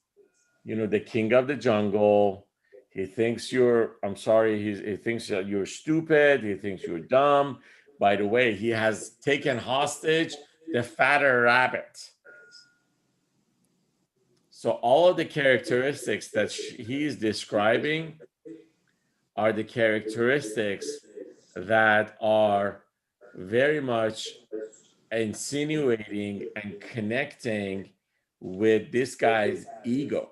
the king of the jungle. He thinks he thinks that you're stupid. He thinks you're dumb. By the way, he has taken hostage the fatter rabbit. So all of the characteristics that he's describing are the characteristics that are very much insinuating and connecting with this guy's ego.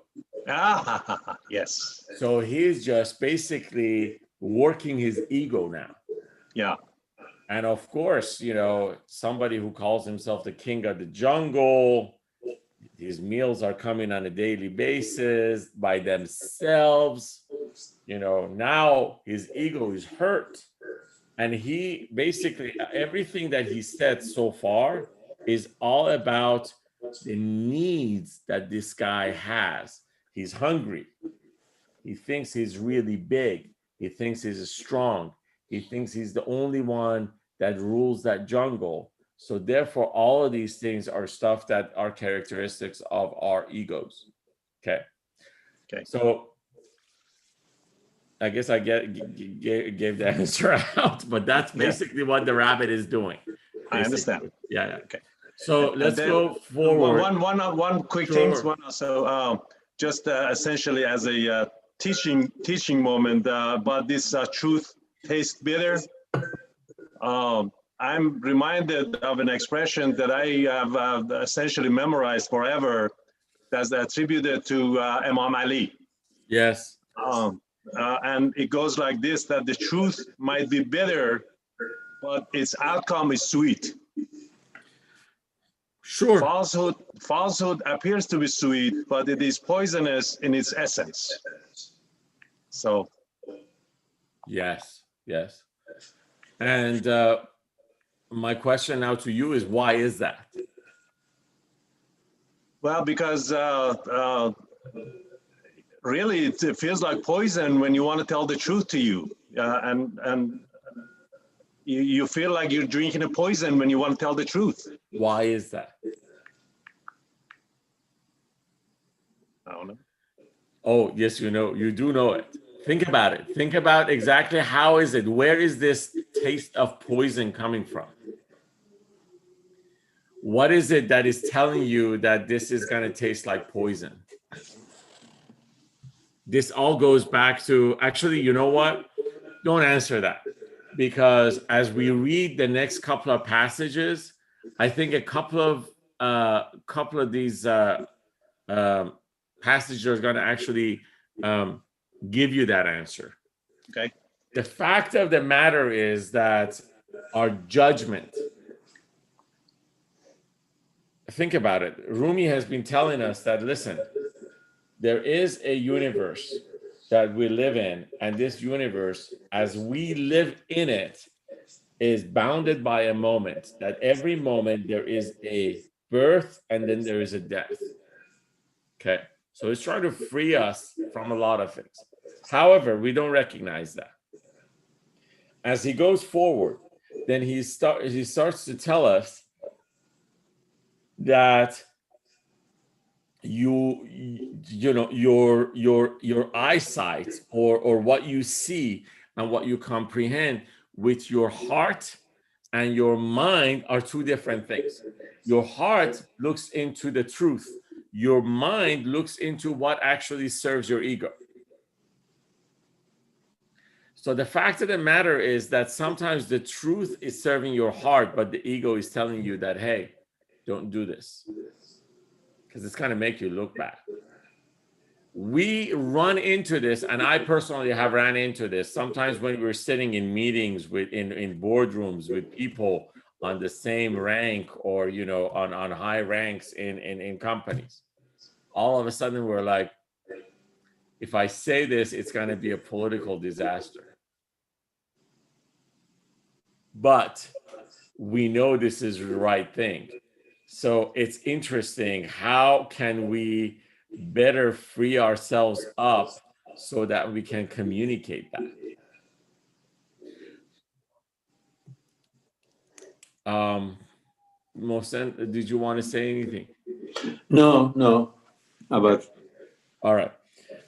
Yes. So he's just basically working his ego now. Yeah. And of course, somebody who calls himself the king of the jungle, his meals are coming on a daily basis by themselves. Now his ego is hurt. And he basically, everything that he said so far is all about the needs that this guy has. He's hungry. He thinks he's really big. He thinks he's strong. He thinks he's the only one that rules that jungle. So therefore, all of these things are stuff that are characteristics of our egos. Okay. So I guess I gave the answer out, but that's basically what the rabbit is doing. Basically. I understand. Yeah. Okay. So let's go forward. One quick thing. So just essentially as a teaching moment, but this truth tastes bitter. I'm reminded of an expression that I have essentially memorized forever. That's attributed to Imam Ali. Yes. and it goes like this, that the truth might be bitter, but its outcome is sweet. Sure. Falsehood appears to be sweet, but it is poisonous in its essence. So, yes. And my question now to you is, why is that? well, because really it feels like poison when you want to tell the truth to you, and you feel like you're drinking a poison when you want to tell the truth. Why is that? I don't know. Oh, yes, you do know it. Think about it. Think about exactly how is it? Where is this taste of poison coming from? What is it that is telling you that this is going to taste like poison? This all goes back to, actually, you know what? Don't answer that, because as we read the next couple of passages, I think a couple of these passages are going to actually give you that answer. Okay. The fact of the matter is that our judgment, think about it. Rumi has been telling us that, listen, there is a universe that we live in, and this universe, as we live in it, is bounded by a moment, that every moment there is a birth and then there is a death. Okay. So it's trying to free us from a lot of things. However, we don't recognize that. As he goes forward, then he starts to tell us that your eyesight, or what you see and what you comprehend with your heart and your mind are two different things. Your heart looks into the truth. Your mind looks into what actually serves your ego. So the fact of the matter is that sometimes the truth is serving your heart, but the ego is telling you that, hey, don't do this, because it's going to make you look bad. We run into this, and I personally have ran into this sometimes when we're sitting in meetings in boardrooms with people on the same rank, or on high ranks in companies. All of a sudden we're like, if I say this, it's going to be a political disaster. But we know this is the right thing. So it's interesting. How can we better free ourselves up so that we can communicate that? Mohsen, did you want to say anything? No. About all right.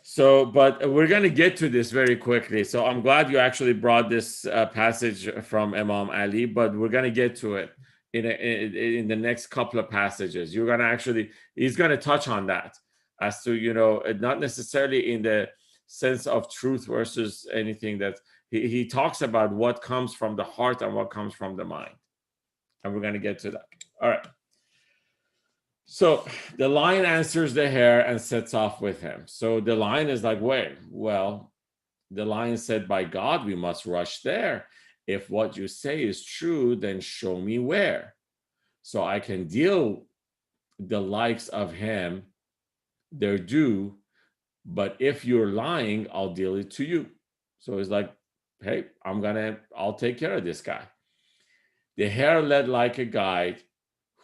So, but we're going to get to this very quickly. So I'm glad you actually brought this passage from Imam Ali, but we're going to get to it in the next couple of passages. He's going to touch on that as to, not necessarily in the sense of truth versus anything, that he talks about what comes from the heart and what comes from the mind. And we're going to get to that. All right. So the lion answers the hare and sets off with him. So the lion is like, wait, well, the lion said, by God, we must rush there. If what you say is true, then show me where, so I can deal the likes of him their due. But if you're lying, I'll deal it to you. So he's like, hey, I'll take care of this guy. The hare led like a guide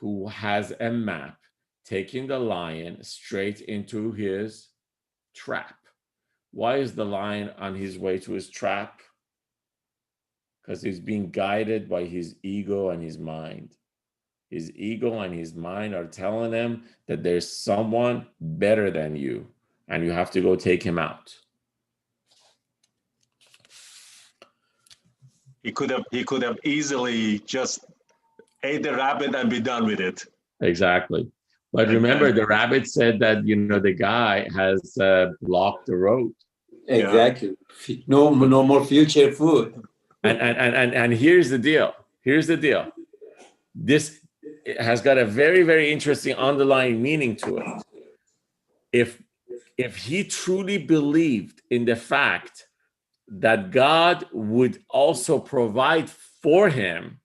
who has a map, taking the lion straight into his trap. Why is the lion on his way to his trap? Because he's being guided by his ego and his mind. His ego and his mind are telling him that there's someone better than you, and you have to go take him out. He could have easily just ate the rabbit and be done with it. Exactly. But remember, the rabbit said that, the guy has blocked the road. Exactly. Yeah. No more future food. And here's the deal. This has got a very, very interesting underlying meaning to it. if he truly believed in the fact that God would also provide for him,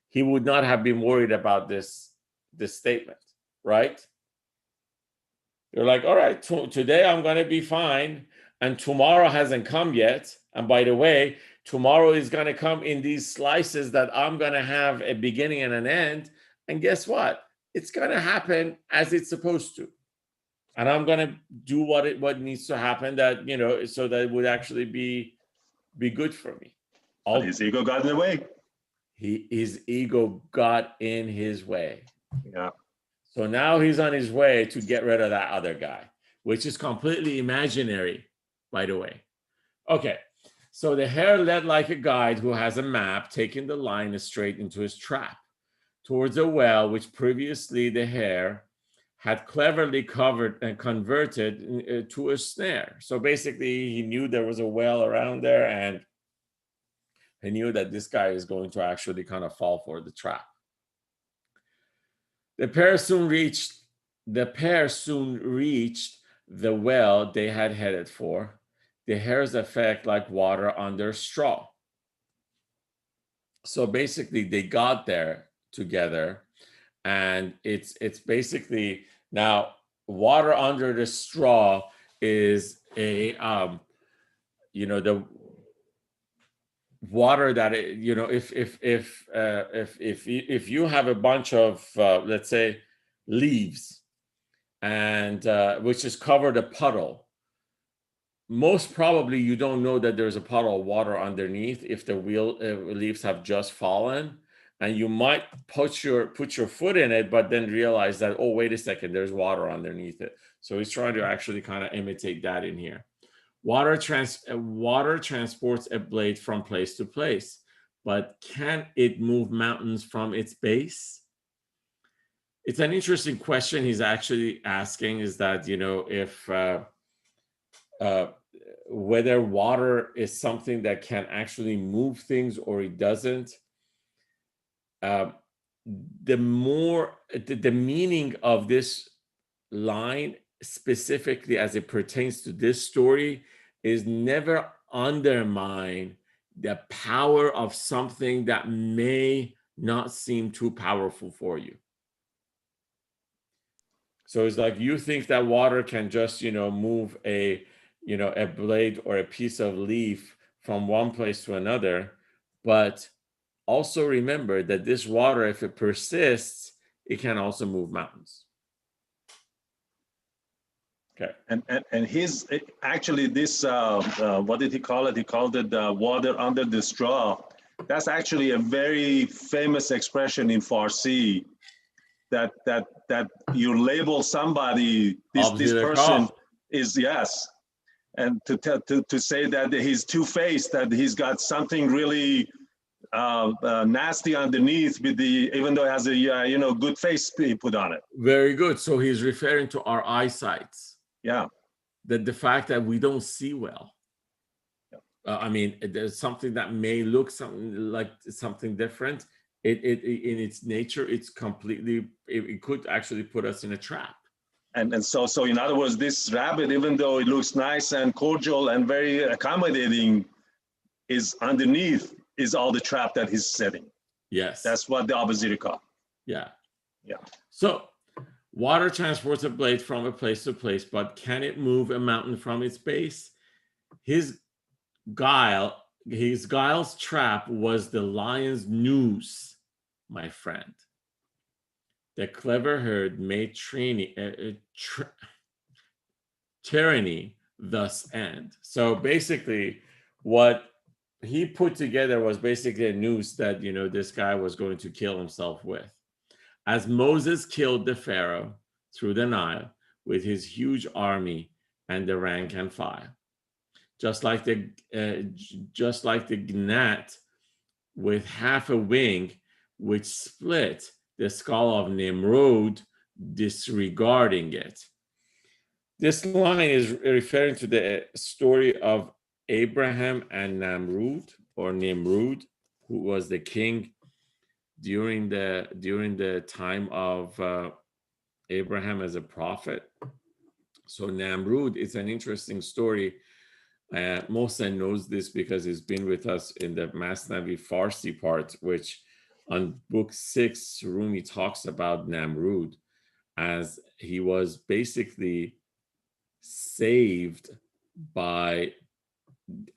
he would not have been worried about this statement, right? You're like, all right, today I'm going to be fine, and tomorrow hasn't come yet. And by the way, tomorrow is going to come in these slices that I'm going to have a beginning and an end. And guess what? It's going to happen as it's supposed to. And I'm going to do what needs to happen, that, you know, so that it would actually be good for me. But his ego got in the way. His ego got in his way. Yeah. So now he's on his way to get rid of that other guy, which is completely imaginary, by the way. Okay, so the hare led like a guide who has a map, taking the line straight into his trap, towards a well which previously the hare had cleverly covered and converted to a snare. So basically, he knew there was a well around there, and he knew that this guy is going to actually kind of fall for the trap. The pair soon reached the well they had headed for. The hare's effect like water under straw. So basically, they got there together, and it's basically now water under the straw is a the water that if you have a bunch of let's say leaves, and which is covered a puddle, most probably you don't know that there's a puddle of water underneath if the leaves have just fallen, and you might put your foot in it, but then realize that, oh, wait a second, there's water underneath it. So he's trying to actually kind of imitate that in here. Water transports a blade from place to place, but can it move mountains from its base? It's an interesting question he's actually asking, is that, if whether water is something that can actually move things or it doesn't. The meaning of this line, specifically as it pertains to this story, is never undermine the power of something that may not seem too powerful for you. So it's like, you think that water can just, move a blade or a piece of leaf from one place to another, but also remember that this water, if it persists, it can also move mountains. Okay. And his actually this what did he call it? He called it water under the straw. That's actually a very famous expression in Farsi. That you label somebody, this person is, yes, and to say that he's two-faced, that he's got something really nasty underneath, with even though it has a good face put on it. Very good. So he's referring to our eyesights. Yeah. That the fact that we don't see well. Yeah. I mean, there's something that may look something different. It in its nature, it's completely. It could actually put us in a trap. And so in other words, this rabbit, even though it looks nice and cordial and very accommodating, is underneath is all the trap that he's setting. Yes. That's what the opposite call. Yeah. Yeah. So water transports a blade from a place to place, but can it move a mountain from its base? His guile's trap was the lion's noose, my friend. The clever herd made tyranny thus end. So basically, what he put together was basically a noose that, this guy was going to kill himself with. As Moses killed the Pharaoh through the Nile with his huge army and the rank and file, just like the gnat with half a wing, which split the skull of Nimrod, disregarding it. This line is referring to the story of Abraham and Nimrod, who was the king during the time of Abraham as a prophet. So Namrud, it's an interesting story. Mohsen knows this because he's been with us in the Masnavi Farsi part, which on book 6, Rumi talks about Namrud as he was basically saved by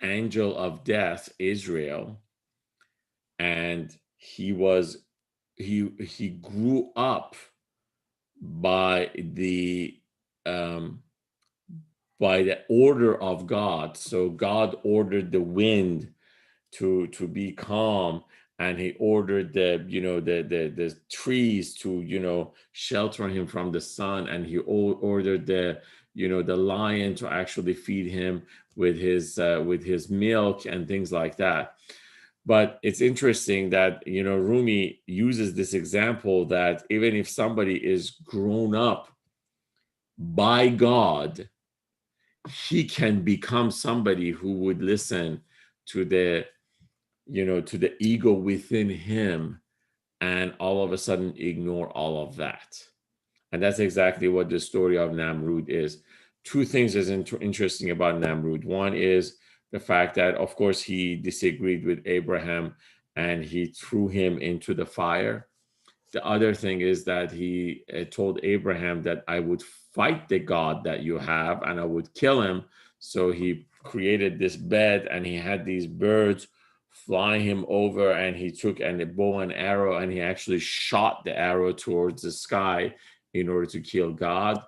angel of death, Israel, and he grew up by the um, by the order of God. So God ordered the wind to be calm, and he ordered the trees to shelter him from the sun, and he ordered the lion to actually feed him with his milk and things like that. But it's interesting that Rumi uses this example that even if somebody is grown up by God, he can become somebody who would listen to the ego within him, and all of a sudden ignore all of that. And that's exactly what the story of Namrud is. Two things is interesting about Namrud. One is the fact that, of course, he disagreed with Abraham and he threw him into the fire. The other thing is that he told Abraham that I would fight the God that you have and I would kill him. So he created this bed and he had these birds fly him over, and he took a bow and arrow and he actually shot the arrow towards the sky in order to kill God.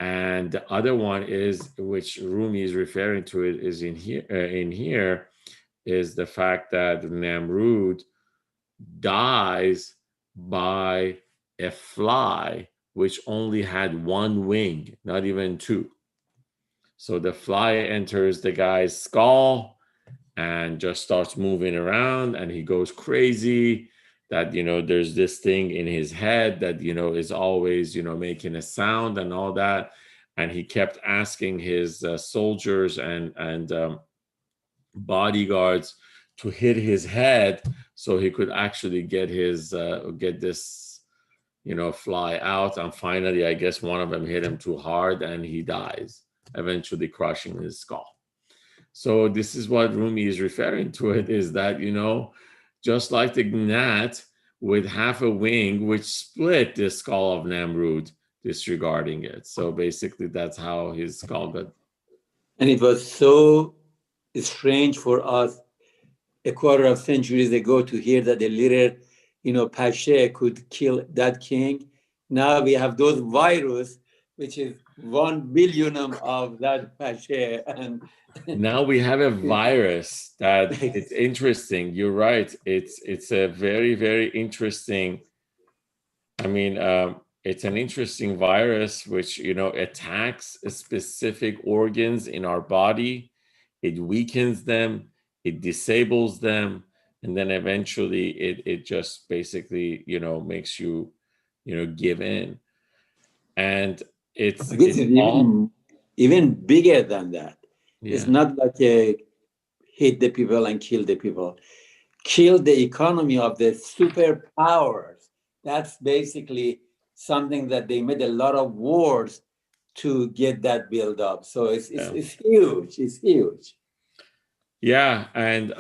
And the other one is, which Rumi is referring to, it is in here is the fact that Namrud dies by a fly which only had one wing, not even two. So the fly enters the guy's skull and just starts moving around, and he goes crazy that there's this thing in his head that is always making a sound and all that. And he kept asking his soldiers and bodyguards to hit his head so he could actually get this fly out. And finally, I guess one of them hit him too hard and he dies, eventually crushing his skull. So this is what Rumi is referring to, it is that just like the gnat with half a wing which split the skull of Namrud, disregarding it. So basically that's how his skull got. And it was so strange for us a quarter of centuries ago to hear that a little, Pasha could kill that king. Now we have those virus, which is 1 billionum of that Pasha. And now we have a virus that it's interesting. You're right. It's a very, very interesting. I mean, it's an interesting virus which attacks specific organs in our body. It weakens them, it disables them, and then eventually it just basically makes you give in. And it's all even bigger than that. Yeah. It's not like hit the people and kill the people. Kill the economy of the superpowers. That's basically something that they made a lot of wars to get that build up. So it's huge. It's huge. Yeah, and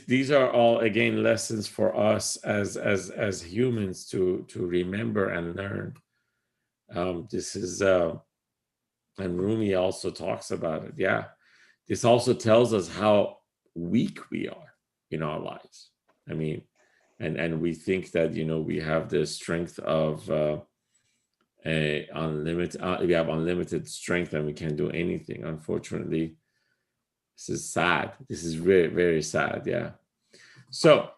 these are all again lessons for us as humans to remember and learn. This is and Rumi also talks about it. Yeah, this also tells us how weak we are in our lives. I mean, and we think that we have the strength of we have unlimited strength and we can do anything. Unfortunately, this is sad. This is very, very sad. Yeah. So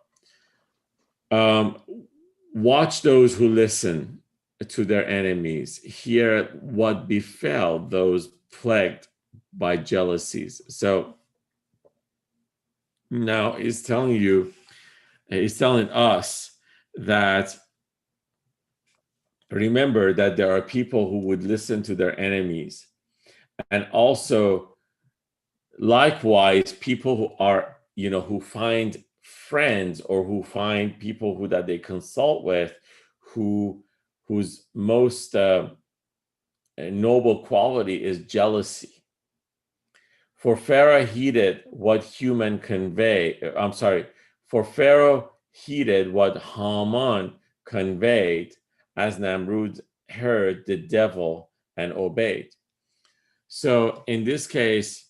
watch those who listen to their enemies, hear what befell those plagued by jealousies. So now he's telling us that remember that there are people who would listen to their enemies, and also likewise people who are who find friends or who find people that they consult with whose most noble quality is jealousy. For Pharaoh heeded what human convey. I'm sorry. For Pharaoh heeded what Haman conveyed, as Namrud heard the devil and obeyed. So in this case,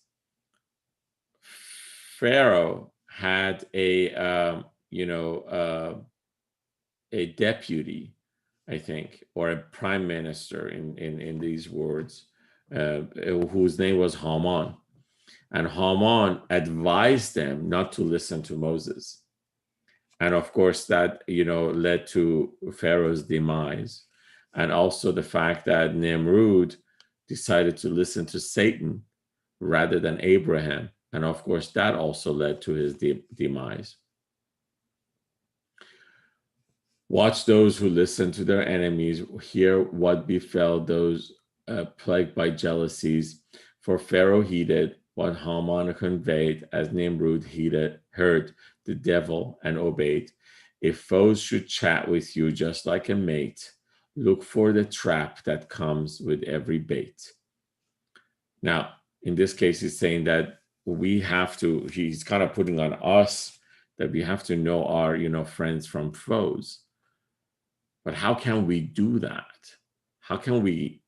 Pharaoh had a deputy, I think, or a prime minister in these words, whose name was Haman. And Haman advised them not to listen to Moses. And of course, that, led to Pharaoh's demise. And also the fact that Nimrod decided to listen to Satan rather than Abraham. And of course, that also led to his demise. Watch those who listen to their enemies, hear what befell those plagued by jealousies. For Pharaoh heeded what Haman conveyed, as Nimrod heard the devil and obeyed. If foes should chat with you just like a mate, look for the trap that comes with every bait. Now, in this case, he's saying that he's kind of putting on us that we have to know our, friends from foes. But how can we do that? How can we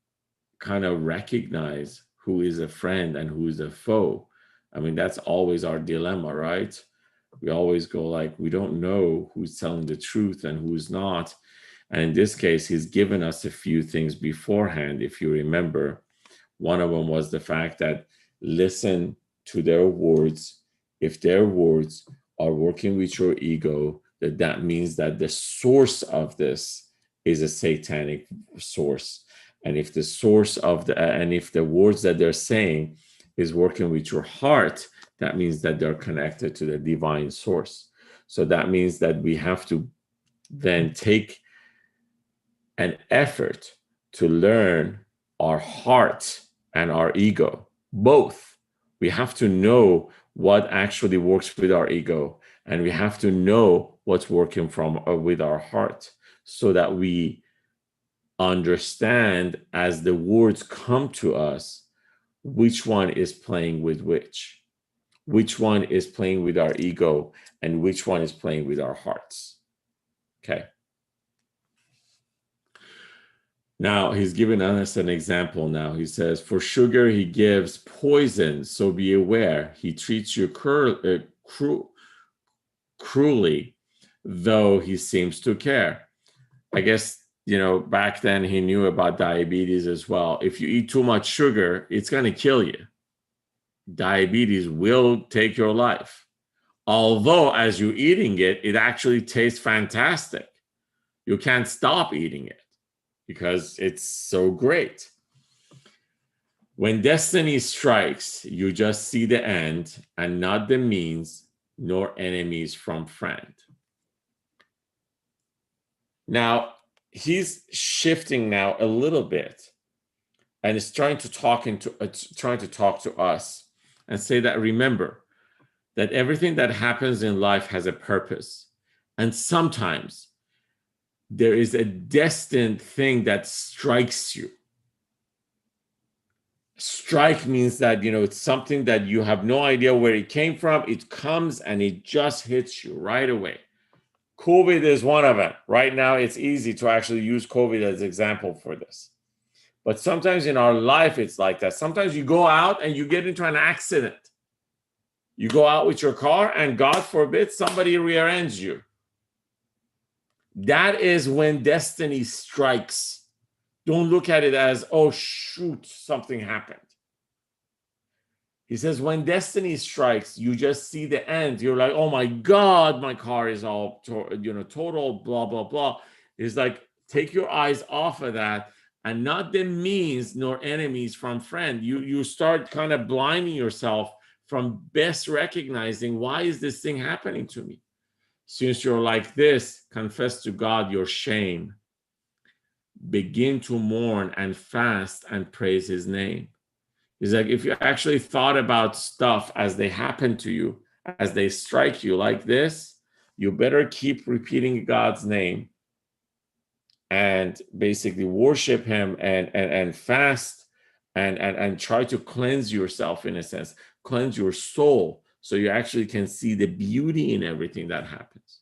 kind of recognize who is a friend and who is a foe? I mean, that's always our dilemma, right? We always go like, we don't know who's telling the truth and who's not. And in this case, he's given us a few things beforehand, if you remember. One of them was the fact that listen to their words. If their words are working with your ego, that means that the source of this is a satanic source. And if the source of if the words that they're saying is working with your heart, that means that they're connected to the divine source. So that means that we have to then take an effort to learn our heart and our ego, both. We have to know what actually works with our ego, and we have to know what's working with our heart, so that we understand as the words come to us, which one is playing with which one is playing with our ego, and which one is playing with our hearts. Okay. Now he's giving us an example. Now he says, for sugar he gives poison, so be aware. He treats you cruelly, though he seems to care. I guess, back then he knew about diabetes as well. If you eat too much sugar, it's going to kill you. Diabetes will take your life. Although as you're eating it, it actually tastes fantastic. You can't stop eating it because it's so great. When destiny strikes, you just see the end and not the means, nor enemies from friend. Now, he's shifting now a little bit and is trying to talk to us and say that, remember that everything that happens in life has a purpose. And sometimes there is a destined thing that strikes you. Strike means that, it's something that you have no idea where it came from. It comes and it just hits you right away. COVID is one of them. Right now, it's easy to actually use COVID as an example for this. But sometimes in our life, it's like that. Sometimes you go out and you get into an accident. You go out with your car and God forbid, somebody rear-ends you. That is when destiny strikes. Don't look at it as, oh, shoot, something happened. He says, when destiny strikes, you just see the end. You're like, oh my God, my car is all, total, blah, blah, blah. It's like, take your eyes off of that, and not the means nor enemies from friend. You start kind of blinding yourself from best recognizing, why is this thing happening to me? Since you're like this, confess to God your shame. Begin to mourn and fast and praise his name. It's like, if you actually thought about stuff as they happen to you, as they strike you like this, you better keep repeating God's name and basically worship him and fast and try to cleanse yourself, in a sense, cleanse your soul, so you actually can see the beauty in everything that happens.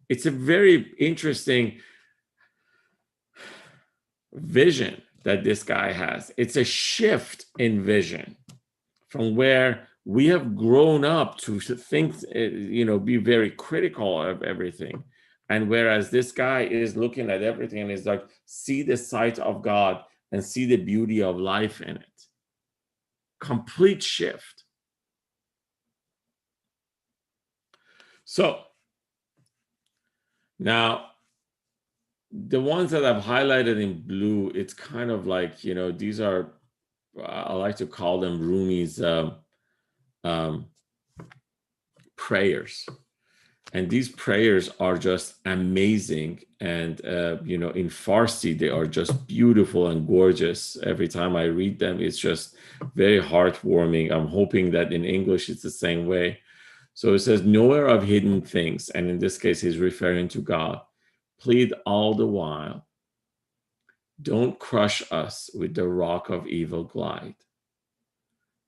It's a very interesting vision that this guy has. It's a shift in vision from where we have grown up to think, be very critical of everything. And whereas this guy is looking at everything and is like, see the sight of God and see the beauty of life in it. Complete shift. So now, the ones that I've highlighted in blue, it's kind of like, these are, I like to call them Rumi's prayers. And these prayers are just amazing. And, in Farsi, they are just beautiful and gorgeous. Every time I read them, it's just very heartwarming. I'm hoping that in English, it's the same way. So it says, nowhere of hidden things. And in this case, he's referring to God. Plead all the while. Don't crush us with the rock of evil glide.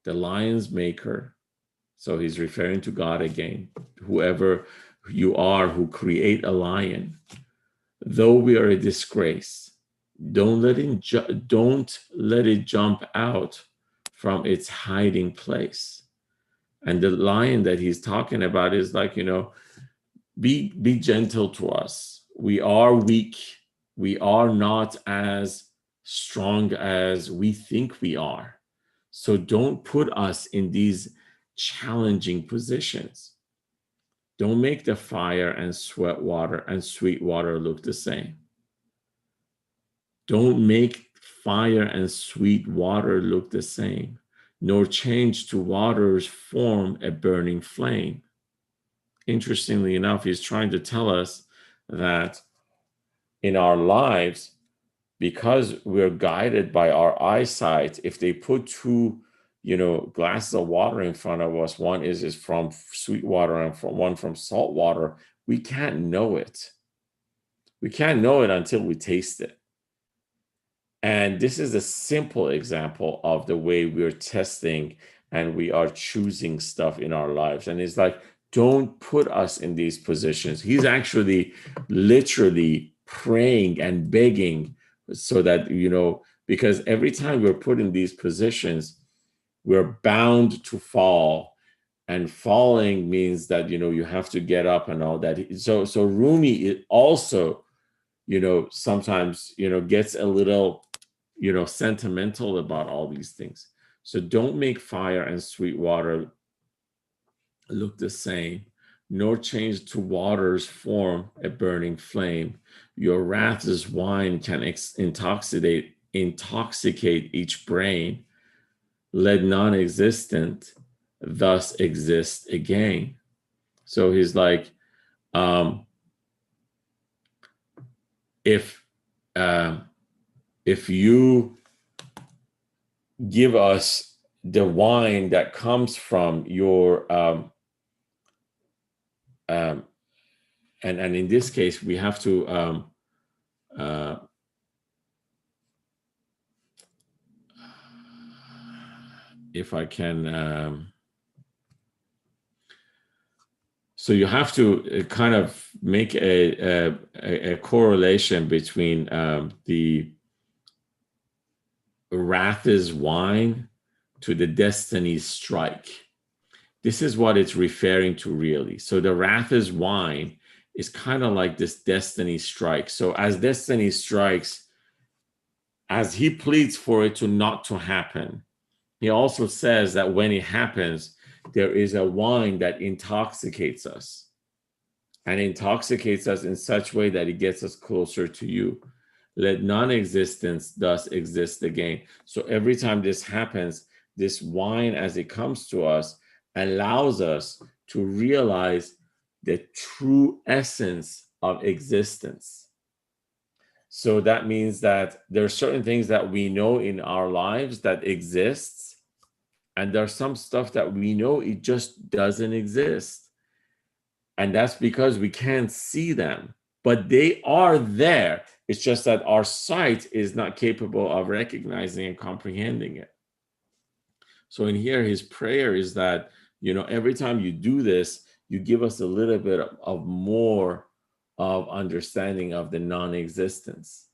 The lion's maker. So he's referring to God again. Whoever you are who create a lion, though we are a disgrace, don't let it jump out from its hiding place. And the lion that he's talking about is like, be gentle to us. We are weak. We are not as strong as we think we are. So don't put us in these challenging positions. Don't make the fire and sweat water and sweet water look the same. Don't make fire and sweet water look the same, nor change to water's form a burning flame. Interestingly enough, he's trying to tell us that in our lives, because we're guided by our eyesight, if they put two glasses of water in front of us, one is from sweet water and one from salt water, we can't know it. We can't know it until we taste it. And this is a simple example of the way we're testing and we are choosing stuff in our lives. And it's like, don't put us in these positions. He's actually literally praying and begging so that, because every time we're put in these positions, we're bound to fall, and falling means that, you have to get up and all that. So Rumi, it also, sometimes, gets a little, sentimental about all these things. So don't make fire and sweet water look the same, nor change to water's form a burning flame. Your wrath as wine can intoxicate each brain. Let non-existent thus exist again. So he's like, if you give us the wine that comes from your and in this case we have to if I can so you have to kind of make a correlation between the wrath is wine to the destiny strike. This is what it's referring to, really. So the wrath is wine is kind of like this destiny strike. So as destiny strikes, as he pleads for it not to happen, he also says that when it happens, there is a wine that intoxicates us, and intoxicates us in such a way that it gets us closer to you. Let non-existence thus exist again. So every time this happens, this wine, as it comes to us, allows us to realize the true essence of existence. So that means that there are certain things that we know in our lives that exists, and there's some stuff that we know it just doesn't exist. And that's because we can't see them, but they are there. It's just that our sight is not capable of recognizing and comprehending it. So in here, his prayer is that, every time you do this, you give us a little bit of more of understanding of the non-existence.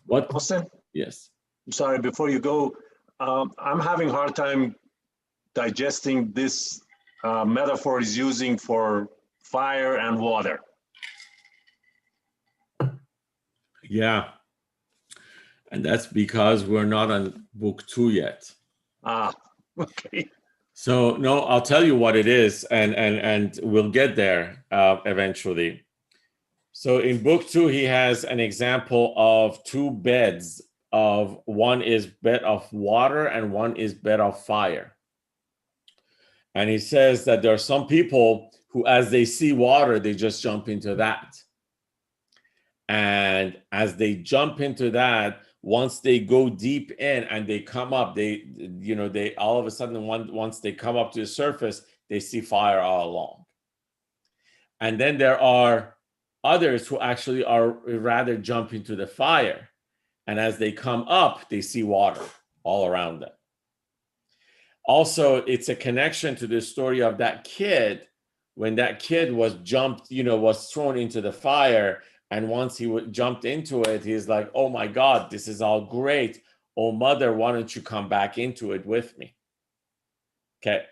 What? Austin, Yes. I'm sorry, before you go, I'm having a hard time digesting this metaphor is using for fire and water. Yeah. And that's because we're not on book 2 yet. Ah, okay. So no, I'll tell you what it is, and we'll get there eventually. So in book 2, he has an example of 2 beds. Of one is bed of water and one is bed of fire. And he says that there are some people who, as they see water, they just jump into that. And as they jump into that, once they go deep in and they come up, they all of a sudden, once they come up to the surface, they see fire all along. And then there are others who actually are rather jump into the fire. And as they come up, they see water all around them. Also, it's a connection to the story of that kid. When that kid was was thrown into the fire, and once he jumped into it, he's like, oh my God, this is all great. Oh, mother, why don't you come back into it with me? Okay.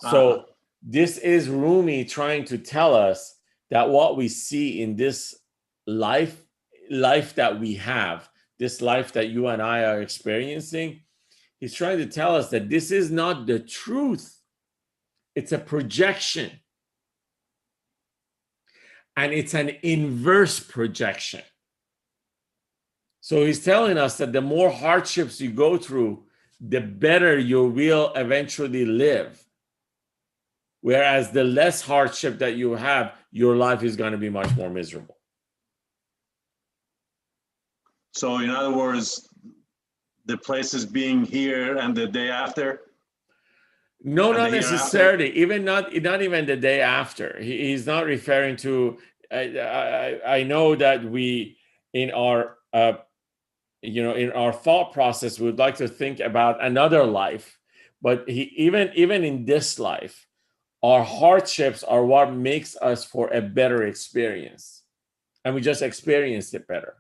So this is Rumi trying to tell us that what we see in this life that we have, this life that you and I are experiencing, he's trying to tell us that this is not the truth. It's a projection. And it's an inverse projection. So he's telling us that the more hardships you go through, the better you will eventually live. Whereas the less hardship that you have, your life is going to be much more miserable. So in other words, the place is being here and the day after? No, not necessarily. Even not even the day after. He's not referring to. I know that we in our in our thought process we would like to think about another life, but even in this life, our hardships are what makes us for a better experience, and we just experienced it better.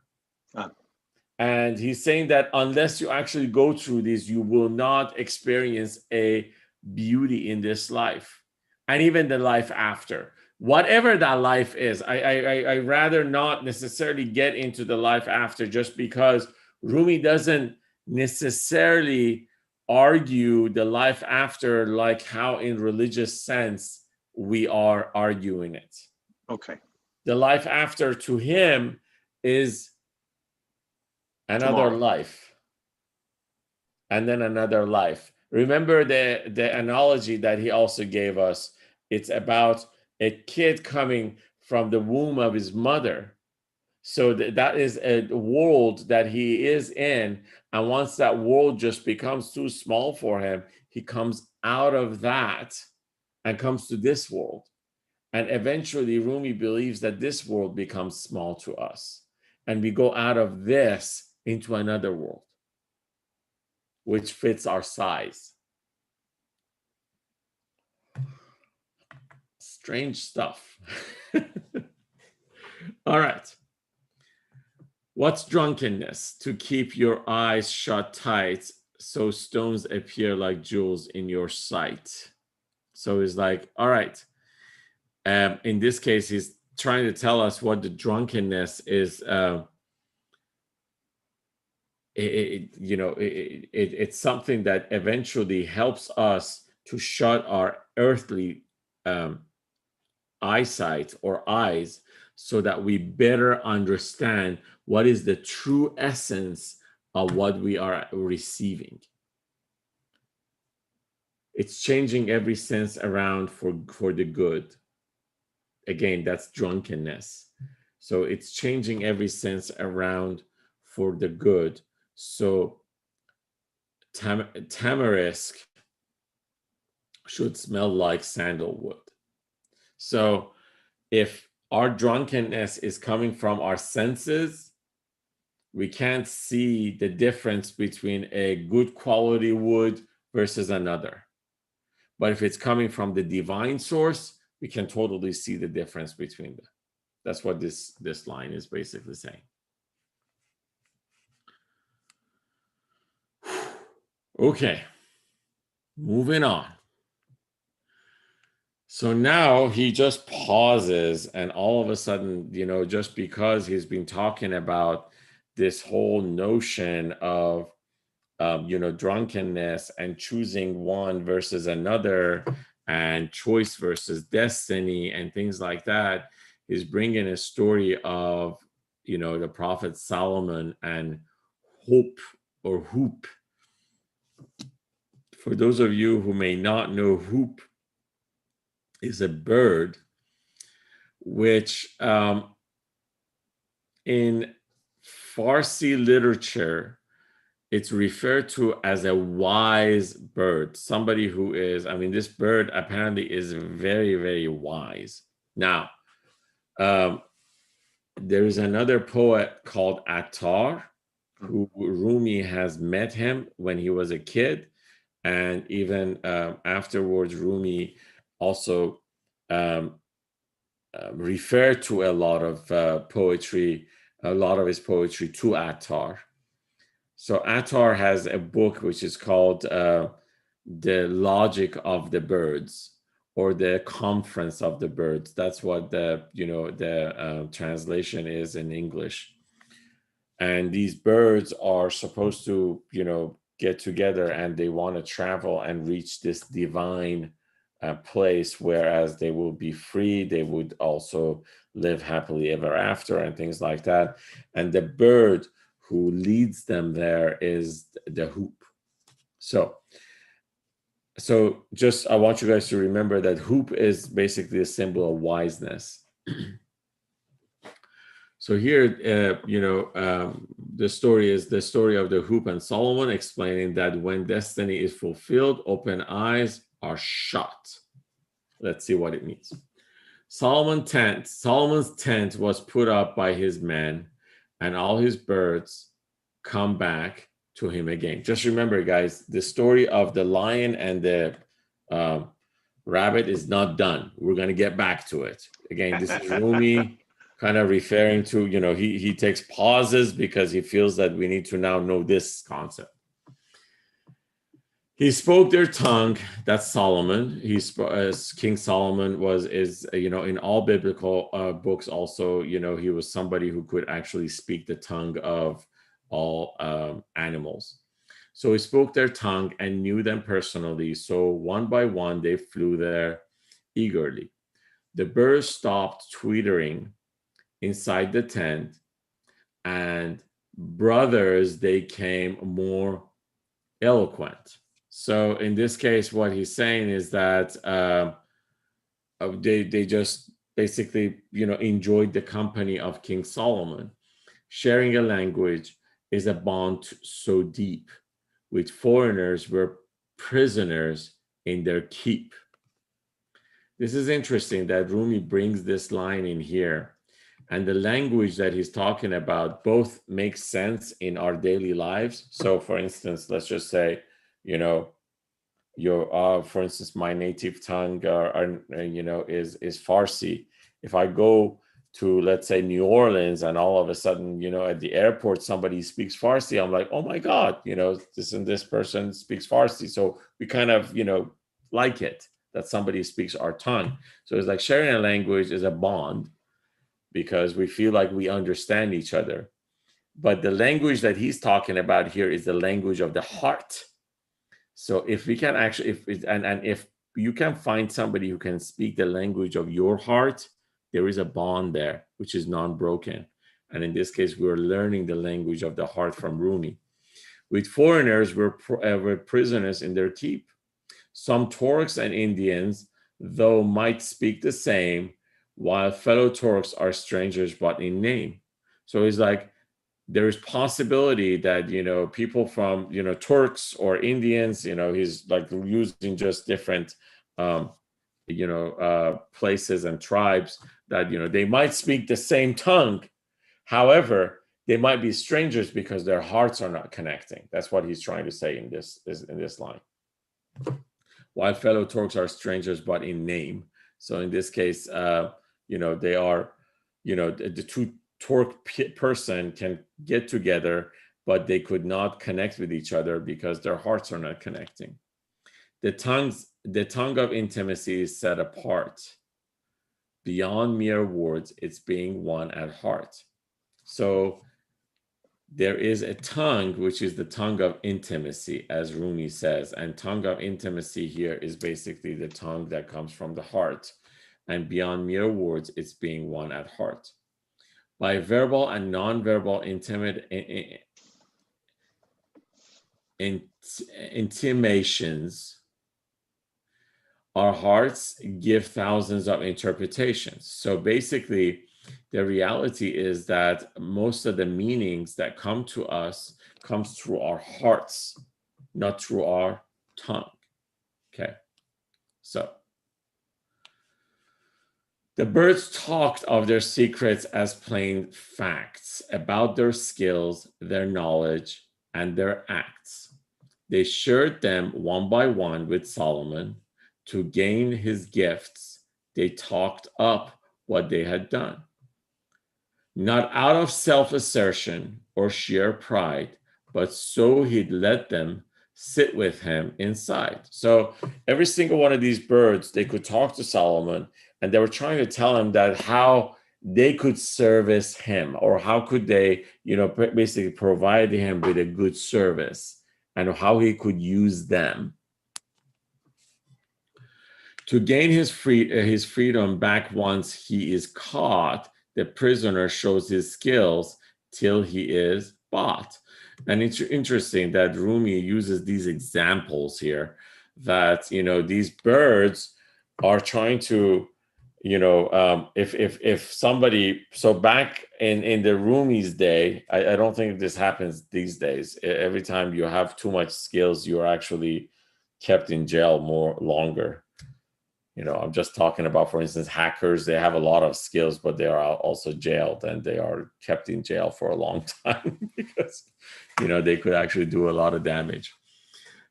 And he's saying that unless you actually go through these, you will not experience a beauty in this life, and even the life after, whatever that life is. I rather not necessarily get into the life after, just because Rumi doesn't necessarily argue the life after like how in religious sense we are arguing it. Okay. The life after to him is another life, and then another life. Remember the analogy that he also gave us. It's about a kid coming from the womb of his mother. So that is a world that he is in. And once that world just becomes too small for him, he comes out of that and comes to this world. And eventually Rumi believes that this world becomes small to us. And we go out of this into another world, which fits our size. Strange stuff. All right. What's drunkenness? To keep your eyes shut tight, so stones appear like jewels in your sight. So it's like, all right. In this case, he's trying to tell us what the drunkenness is. It's something that eventually helps us to shut our earthly eyesight or eyes, so that we better understand what is the true essence of what we are receiving. It's changing every sense around for the good. Again, that's drunkenness. So it's changing every sense around for the good. So tamarisk should smell like sandalwood. So if our drunkenness is coming from our senses, we can't see the difference between a good quality wood versus another. But if it's coming from the divine source, we can totally see the difference between them. That's what this line is basically saying. Okay, moving on. So now he just pauses, and all of a sudden, just because he's been talking about this whole notion of, drunkenness and choosing one versus another and choice versus destiny and things like that, he's bringing a story of, the prophet Solomon and hope or hoop. For those of you who may not know, hoop is a bird which in Farsi literature, it's referred to as a wise bird, somebody who is, this bird apparently is very, very wise. Now, there is another poet called Attar, who Rumi has met him when he was a kid. And even afterwards, Rumi also referred to a lot of poetry, a lot of his poetry to Attar. So Attar has a book which is called The Logic of the Birds, or The Conference of the Birds. That's what the translation is in English. And these birds are supposed to, get together, and they want to travel and reach this divine place, whereas they will be free. They would also live happily ever after and things like that. And the bird who leads them there is the hoop. So just, I want you guys to remember that hoop is basically a symbol of wiseness. So here, the story is the story of the hoop and Solomon, explaining that when destiny is fulfilled, open eyes are shut. Let's see what it means. Solomon's tent was put up by his men, and all his birds come back to him again. Just remember, guys, the story of the lion and the rabbit is not done. We're going to get back to it. Again, this is Rumi kind of referring to, he takes pauses because he feels that we need to now know this concept. He spoke their tongue. That's Solomon. King Solomon is in all biblical books also, he was somebody who could actually speak the tongue of all animals. So he spoke their tongue and knew them personally. So one by one, they flew there eagerly. The birds stopped twittering inside the tent, and brothers, they came more eloquent. So in this case, what he's saying is that they just basically, enjoyed the company of King Solomon. Sharing a language is a bond so deep. With foreigners, were prisoners in their keep. This is interesting that Rumi brings this line in here. And the language that he's talking about both makes sense in our daily lives. So for instance, let's just say, for instance, my native tongue is Farsi. If I go to, let's say, New Orleans, and all of a sudden, at the airport, somebody speaks Farsi, I'm like, oh my God, this person speaks Farsi. So we kind of, like it that somebody speaks our tongue. So it's like sharing a language is a bond, because we feel like we understand each other. But the language that he's talking about here is the language of the heart. So if we can actually, if you can find somebody who can speak the language of your heart, there is a bond there, which is non-broken. And in this case, we're learning the language of the heart from Rumi. With foreigners, we're prisoners in their keep. Some Turks and Indians, though, might speak the same, while fellow Turks are strangers but in name. So it's like there is possibility that people from Turks or Indians, he's like using just different places and tribes that, they might speak the same tongue. However, they might be strangers because their hearts are not connecting. That's what he's trying to say in this line. While fellow Turks are strangers, but in name. So in this case, they are, the two Turk person can get together, but they could not connect with each other because their hearts are not connecting. The tongue of intimacy is set apart. Beyond mere words, it's being one at heart. So there is a tongue, which is the tongue of intimacy, as Rumi says. And tongue of intimacy here is basically the tongue that comes from the heart. And beyond mere words, it's being one at heart. By verbal and non-verbal intimations, our hearts give thousands of interpretations. So basically, the reality is that most of the meanings that come to us comes through our hearts, not through our tongue. Okay, so the birds talked of their secrets as plain facts about their skills, their knowledge, and their acts. They shared them one by one with Solomon. To gain his gifts, they talked up what they had done. Not out of self-assertion or sheer pride, but so he'd let them sit with him inside. So every single one of these birds, they could talk to Solomon, and they were trying to tell him that how they could service him, or how could they, basically provide him with a good service, and how he could use them. To gain his freedom back once he is caught, the prisoner shows his skills till he is bought. And it's interesting that Rumi uses these examples here, that, these birds are trying to, if somebody, so back in the Rumi's day, I don't think this happens these days. Every time you have too much skills, you're actually kept in jail longer. I'm just talking about, for instance, hackers. They have a lot of skills, but they are also jailed, and they are kept in jail for a long time because, they could actually do a lot of damage.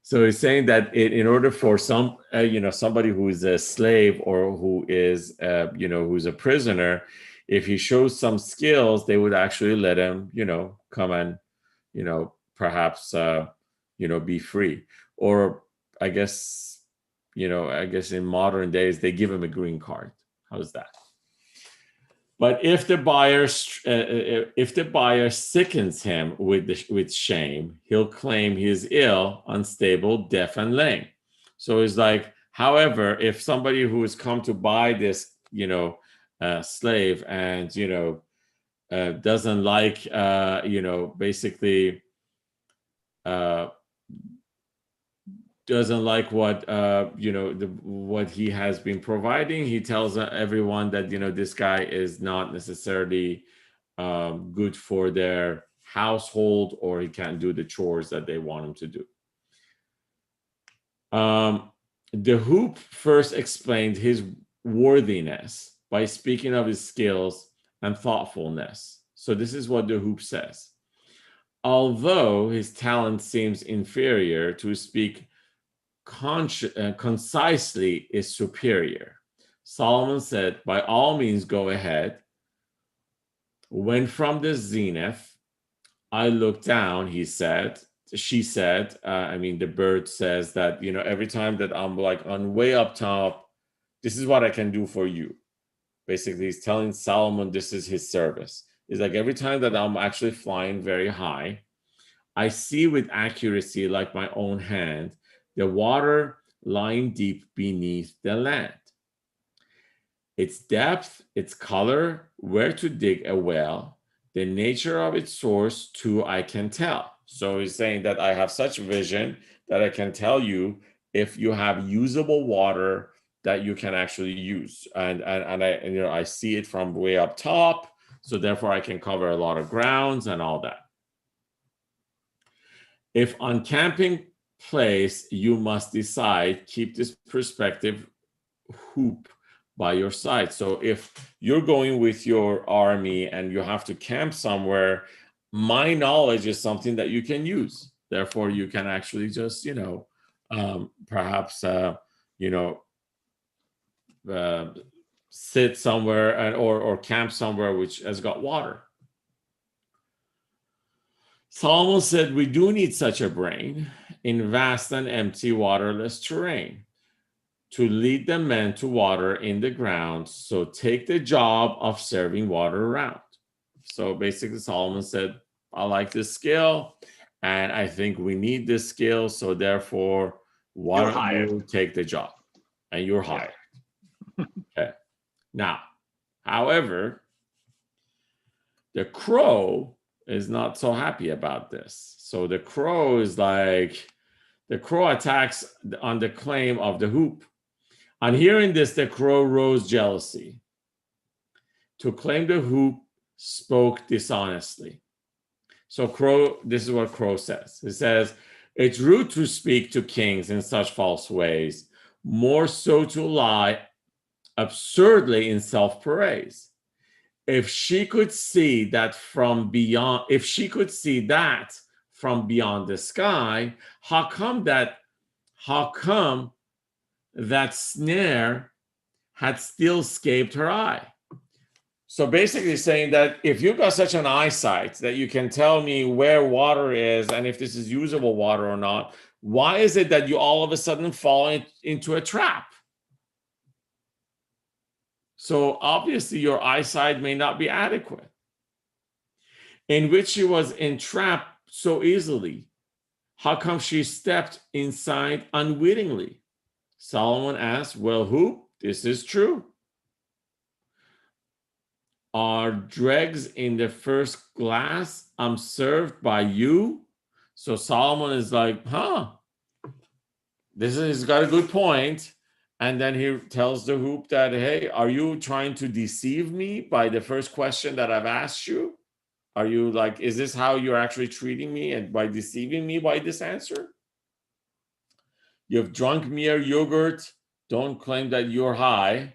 So he's saying that in order for somebody who is a slave, or who is, who's a prisoner, if he shows some skills, they would actually let him, come and, perhaps, be free. Or I guess in modern days, they give him a green card. How's that? But if the buyer sickens him with shame, he'll claim he is ill, unstable, deaf, and lame. So it's like, however, if somebody who has come to buy this, slave, and doesn't like, basically. Doesn't like what what he has been providing, he tells everyone that this guy is not necessarily good for their household, or he can't do the chores that they want him to do. The hoop first explained his worthiness by speaking of his skills and thoughtfulness. So this is what the hoop says. Although his talent seems inferior, to speak concisely is superior. Solomon said, by all means, go ahead. When from the zenith I looked down, she said, the bird says that, every time that I'm like on way up top, this is what I can do for you. Basically, he's telling Solomon this is his service. It's like every time that I'm actually flying very high, I see with accuracy like my own hand the water lying deep beneath the land. Its depth, its color, where to dig a well, the nature of its source too, I can tell. So he's saying that I have such vision that I can tell you if you have usable water that you can actually use. And I see it from way up top, so therefore I can cover a lot of grounds and all that. If on camping place you must decide, keep this perspective hoop by your side. So if you're going with your army and you have to camp somewhere, my knowledge is something that you can use. Therefore, you can actually just, perhaps, you know, sit somewhere or camp somewhere which has got water. Solomon said, we do need such a brain in vast and empty waterless terrain to lead the men to water in the ground. So take the job of serving water around. So basically Solomon said, I like this skill and I think we need this skill. So therefore, why don't you take the job? And you're hired. Okay. Now, however, the crow is not so happy about this. So the crow is like, the crow attacks on the claim of the hoop. On hearing this, the crow rose jealousy. To claim the hoop, spoke dishonestly. So crow, this is what crow says. It says, it's rude to speak to kings in such false ways, more so to lie absurdly in self-praise. If she could see that from beyond, if she could see that from beyond the sky, how come that snare had still escaped her eye? So basically saying that if you've got such an eyesight that you can tell me where water is and if this is usable water or not, why is it that you all of a sudden fall into a trap? So obviously your eyesight may not be adequate, in which she was entrapped so easily. How come she stepped inside unwittingly? Solomon asked, well, who? This is true. Are dregs in the first glass I'm served by you? So Solomon is like, he's got a good point. And then he tells the hoop that, hey, are you trying to deceive me by the first question that I've asked you? Are you like, is this how you're actually treating me and by deceiving me by this answer? You've drunk mere yogurt. Don't claim that you're high.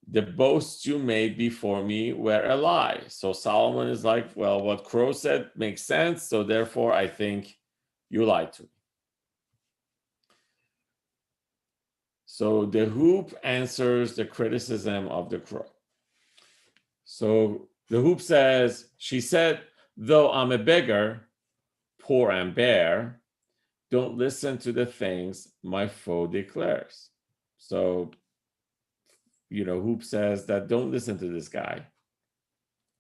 The boasts you made before me were a lie. So Solomon is like, well, what Crow said makes sense. So therefore, I think you lied to me. So the hoop answers the criticism of the crow. So the hoop says, she said, though I'm a beggar, poor and bare, don't listen to the things my foe declares. So, Hoop says that don't listen to this guy.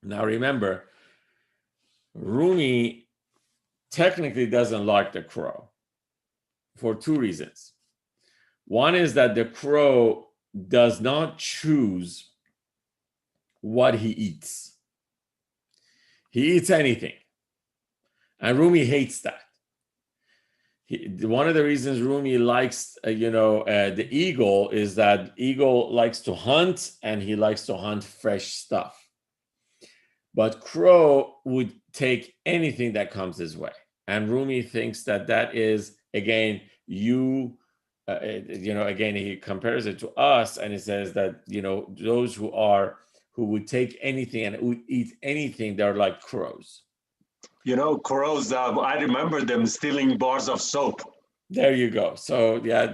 Now remember, Rumi technically doesn't like the crow for two reasons. One is that the crow does not choose what he eats. He eats anything. And Rumi hates that. One of the reasons Rumi likes, the eagle is that eagle likes to hunt and he likes to hunt fresh stuff. But crow would take anything that comes his way. And Rumi thinks that is, again, again, he compares it to us and he says that, those who would take anything and would eat anything, they're like crows. Crows, I remember them stealing bars of soap. There you go. So, yeah.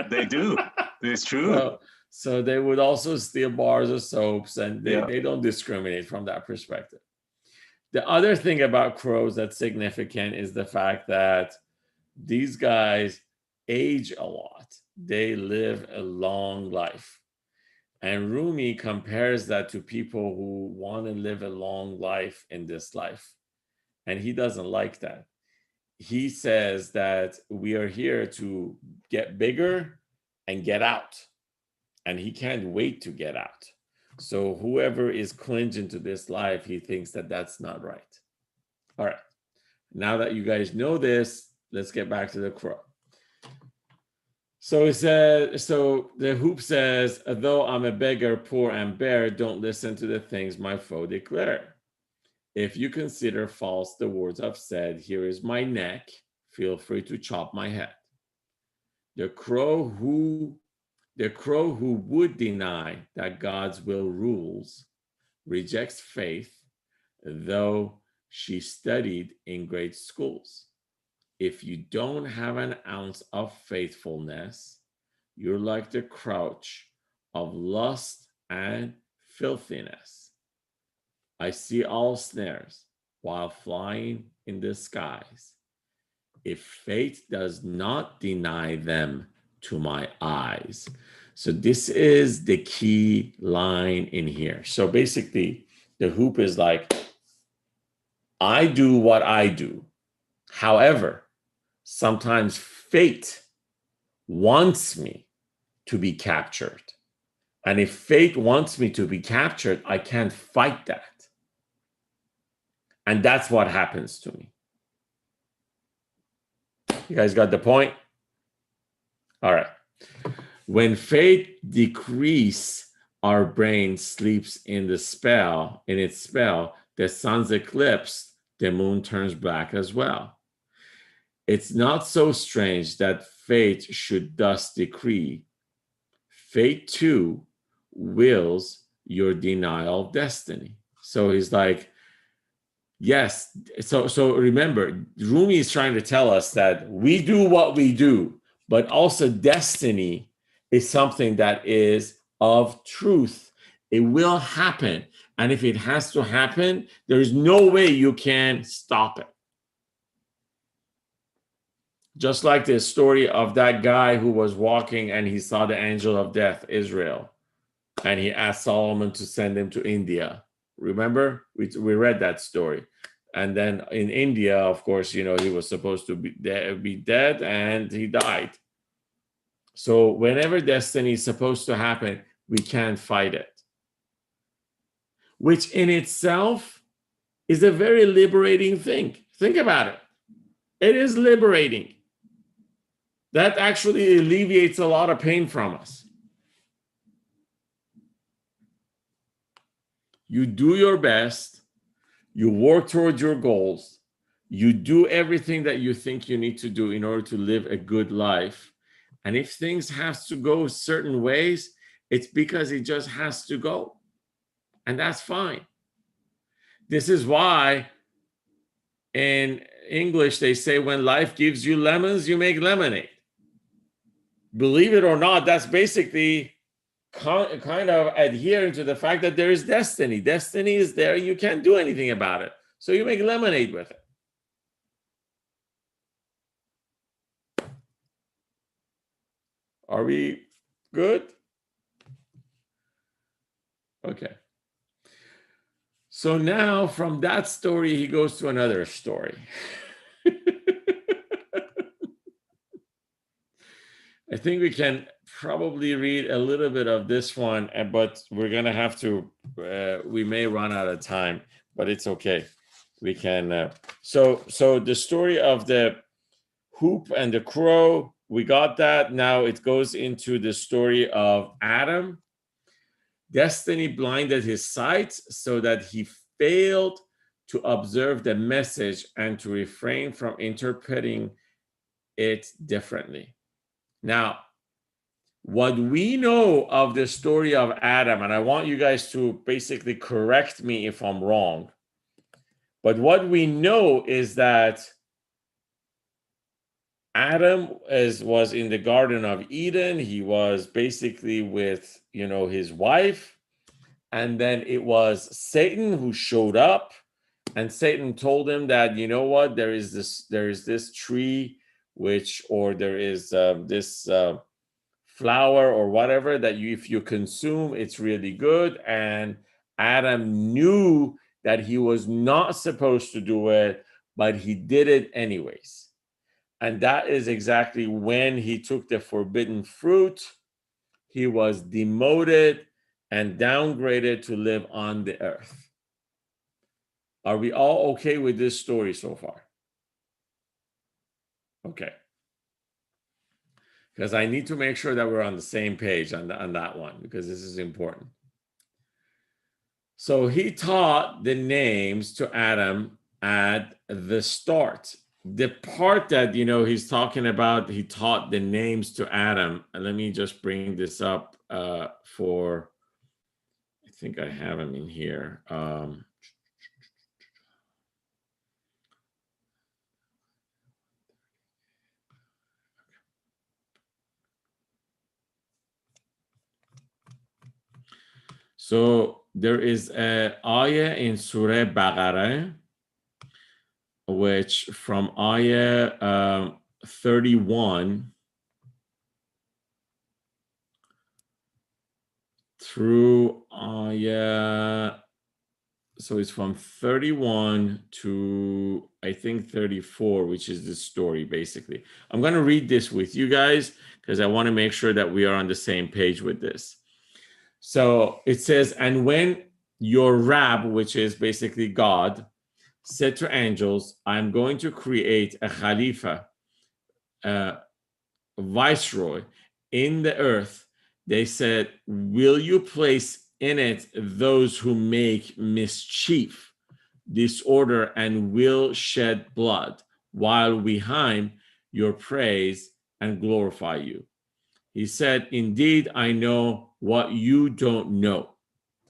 They do. It's true. So they would also steal bars of soaps and they don't discriminate from that perspective. The other thing about crows that's significant is the fact that these guys age a lot. They live a long life. And Rumi compares that to people who want to live a long life in this life. And he doesn't like that. He says that we are here to get bigger and get out. And he can't wait to get out. So whoever is clinging to this life, he thinks that that's not right. All right. Now that you guys know this, let's get back to the crow. So the hoop says, though I'm a beggar, poor and bare, don't listen to the things my foe declare. If you consider false the words I've said, here is my neck. Feel free to chop my head. The crow The crow who would deny that God's will rules rejects faith, though she studied in great schools. If you don't have an ounce of faithfulness, you're like the crouch of lust and filthiness. I see all snares while flying in the skies. If faith does not deny them to my eyes. So this is the key line in here. So basically, the hoop is like, I do what I do. However, sometimes fate wants me to be captured. And if fate wants me to be captured, I can't fight that. And that's what happens to me. You guys got the point? All right. When fate decrees, our brain sleeps in its spell, the sun's eclipsed, the moon turns black as well. It's not so strange that fate should thus decree. Fate too wills your denial of destiny. So he's like, yes. So remember, Rumi is trying to tell us that we do what we do, but also destiny is something that is of truth. It will happen. And if it has to happen, there's no way you can stop it. Just like the story of that guy who was walking and he saw the angel of death, Israel, and he asked Solomon to send him to India. Remember? We read that story. And then in India, of course, he was supposed to be dead and he died. So whenever destiny is supposed to happen, we can't fight it. Which in itself is a very liberating thing. Think about it. It is liberating. That actually alleviates a lot of pain from us. You do your best. You work towards your goals. You do everything that you think you need to do in order to live a good life. And if things have to go certain ways, it's because it just has to go. And that's fine. This is why in English, they say when life gives you lemons, you make lemonade. Believe it or not, that's basically kind of adhering to the fact that there is destiny. Destiny is there. You can't do anything about it. So you make lemonade with it. Are we good? Okay. So now from that story, he goes to another story. I think we can probably read a little bit of this one, but we're going to have to, we may run out of time, but it's okay. We can, so the story of the hoop and the crow, we got that. Now it goes into the story of Adam. Destiny blinded his sight so that he failed to observe the message and to refrain from interpreting it differently. Now, what we know of the story of Adam, and I want you guys to basically correct me if I'm wrong, but what we know is that Adam was in the Garden of Eden. He was basically with, his wife. And then it was Satan who showed up. And Satan told him that, you know what, there is this tree, there is this flower or whatever that if you consume, it's really good. And Adam knew that he was not supposed to do it, but he did it anyways. And that is exactly when he took the forbidden fruit. He was demoted and downgraded to live on the earth. Are we all okay with this story so far? Okay. Because I need to make sure that we're on the same page on that one, because this is important. So he taught the names to Adam at the start, the part that, he's talking about, he taught the names to Adam. And let me just bring this up for, I think I have him in here. So there is a ayah in Surah Baqarah, which from ayah 31 through ayah, so it's from 31 to I think 34, which is the story basically. I'm going to read this with you guys because I want to make sure that we are on the same page with this. So it says, and when your Rab, which is basically God, said to angels, I'm going to create a Khalifa, a viceroy in the earth, they said, will you place in it those who make mischief, disorder, and will shed blood, while we hymn your praise and glorify you? He said, indeed, I know what you don't know.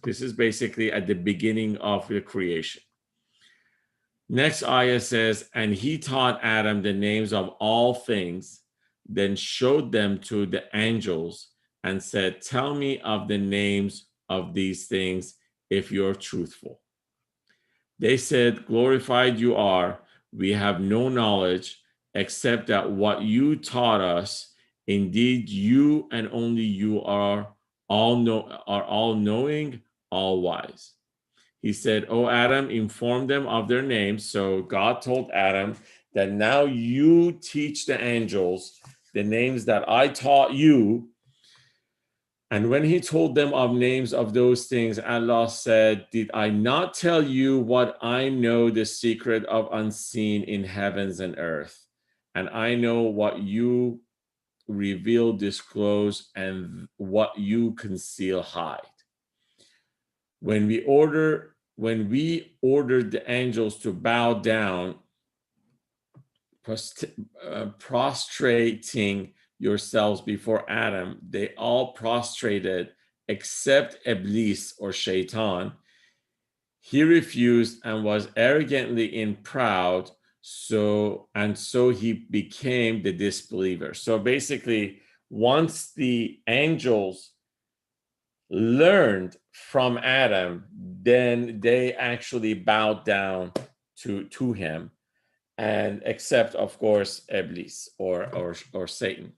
This is basically at the beginning of the creation. Next ayah says, and he taught Adam the names of all things, then showed them to the angels and said, tell me of the names of these things if you're truthful. They said, glorified you are, we have no knowledge except that what you taught us, indeed you and only you are all knowing, all wise. He said, oh, Adam, inform them of their names. So God told Adam that now you teach the angels the names that I taught you. And when he told them of names of those things, Allah said, did I not tell you what I know, the secret of unseen in heavens and earth? And I know what you reveal, disclose, and what you conceal, hide. When we ordered the angels to bow down, prostrating yourselves before Adam, they all prostrated except Iblis or Shaitan. He refused and was arrogantly proud, so he became the disbeliever. So basically, once the angels learned from Adam, then they actually bowed down to him, and except, of course, Iblis or Satan.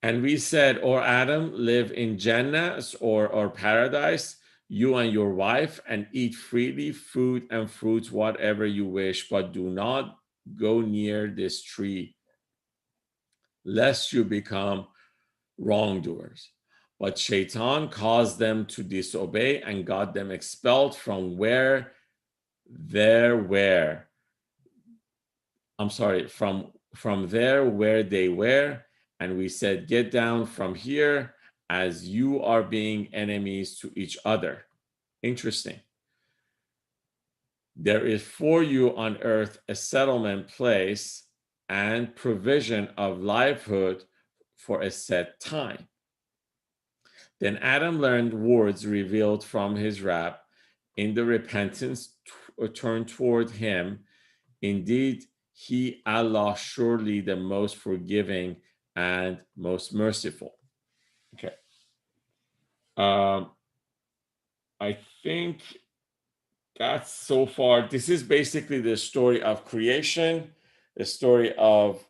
And we said, or Adam, live in Jannah or paradise, you and your wife, and eat freely food and fruits, whatever you wish, but do not go near this tree, lest you become wrongdoers. But Shaitan caused them to disobey and got them expelled from where there were. From there where they were. And we said, get down from here, as you are being enemies to each other. Interesting. There is for you on earth a settlement place and provision of livelihood for a set time. Then Adam learned words revealed from his Rab in the repentance turned toward him. Indeed, he, Allah, surely the most forgiving and most merciful. Okay. I think that's so far. This is basically the story of creation, the story of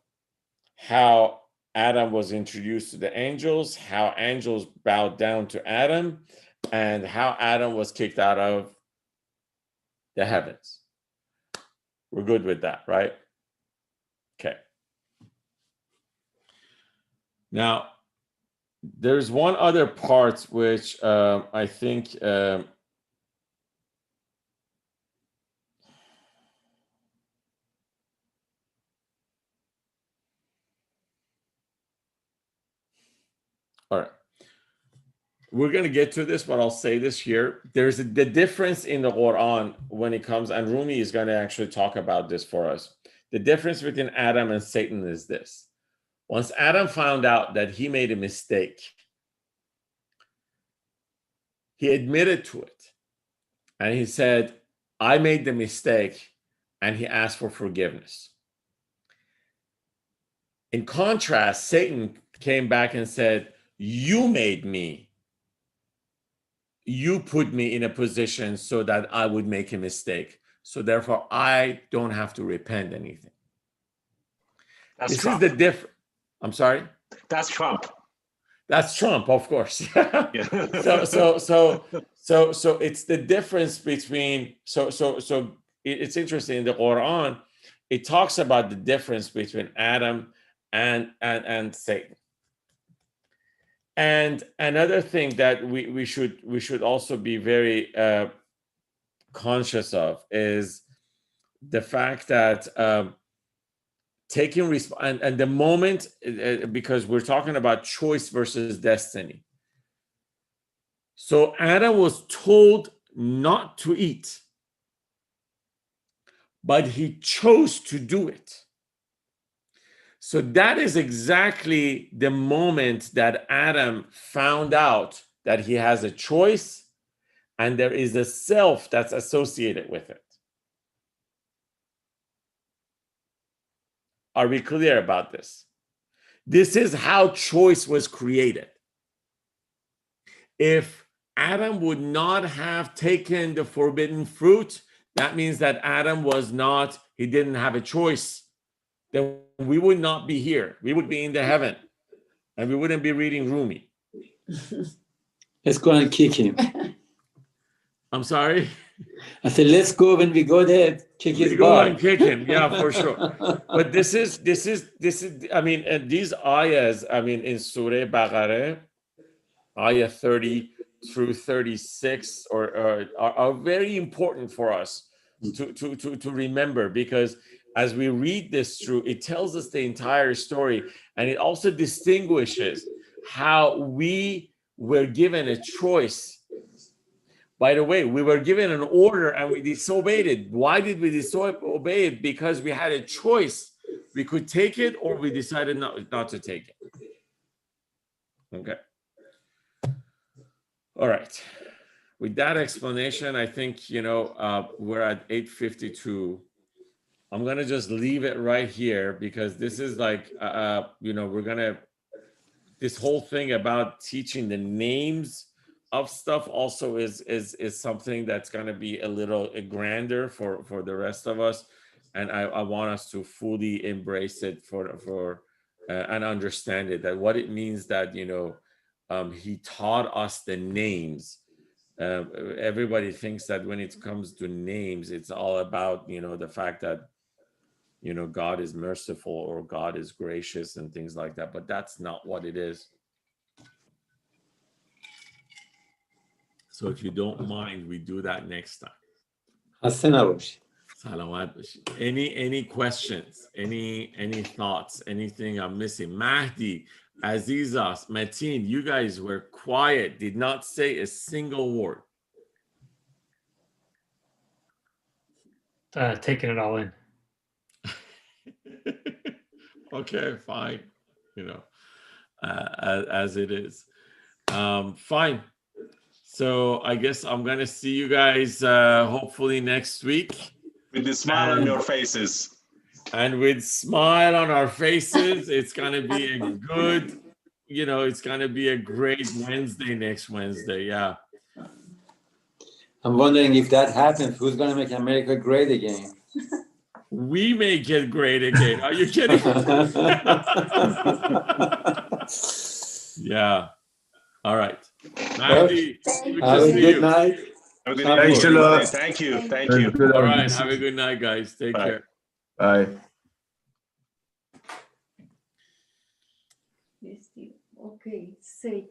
how Adam was introduced to the angels, how angels bowed down to Adam, and how Adam was kicked out of the heavens. We're good with that, right? Okay. Now, there's one other part which I think all right. We're going to get to this, but I'll say this here. There's the difference in the Quran when it comes, and Rumi is going to actually talk about this for us. The difference between Adam and Satan is this. Once Adam found out that he made a mistake, he admitted to it. And he said, I made the mistake, and he asked for forgiveness. In contrast, Satan came back and said, you made me. You put me in a position so that I would make a mistake. So therefore, I don't have to repent anything. That's This Trump. is the difference. I'm sorry? That's Trump. That's Trump, of course. Yeah. So it's the difference between, it's interesting in the Quran, it talks about the difference between Adam and Satan. And another thing that we should also be very conscious of is the fact that taking and the moment, because we're talking about choice versus destiny. So Adam was told not to eat, but he chose to do it. So that is exactly the moment that Adam found out that he has a choice and there is a self that's associated with it. Are we clear about this? This is how choice was created. If Adam would not have taken the forbidden fruit, that means that Adam he didn't have a choice. Then we would not be here. We would be in the heaven, and we wouldn't be reading Rumi. Let's go and kick him. I'm sorry? I said, let's go when we go there, kick his We go butt. and kick him, yeah, for sure. But this is, I mean, and these ayahs, I mean, in Surah Baqarah, ayah 30 through 36 are very important for us to remember, because as we read this through, it tells us the entire story, and it also distinguishes how we were given a choice. By the way, we were given an order and we disobeyed it. Why did we disobey it? Because we had a choice. We could take it, or we decided not to take it. Okay. All right. With that explanation, I think, we're at 8:52. I'm going to just leave it right here, because this is like, we're going to, this whole thing about teaching the names of stuff also is something that's going to be a little grander for the rest of us. And I want us to fully embrace it for and understand it, that what it means that, he taught us the names. Everybody thinks that when it comes to names, it's all about, the fact that, God is merciful or God is gracious and things like that. But that's not what it is. So if you don't mind, we do that next time. Salamat. Any questions? Any thoughts? Anything I'm missing? Mahdi, Azizas, Mateen, you guys were quiet, did not say a single word. Taking it all in. Okay, fine. As it is. Fine. So I guess I'm going to see you guys hopefully next week. With a smile on your faces. And with smile on our faces, it's going to be a good, it's going to be a great Wednesday next Wednesday. Yeah. I'm wondering if that happens, who's going to make America great again? We make it great again. Are you kidding? Yeah. All right. Mahdi, have a good night. Thanks a lot. Thank you. Thank you. All right. Have a good night, guys. Take care. Bye. Okay, Satan.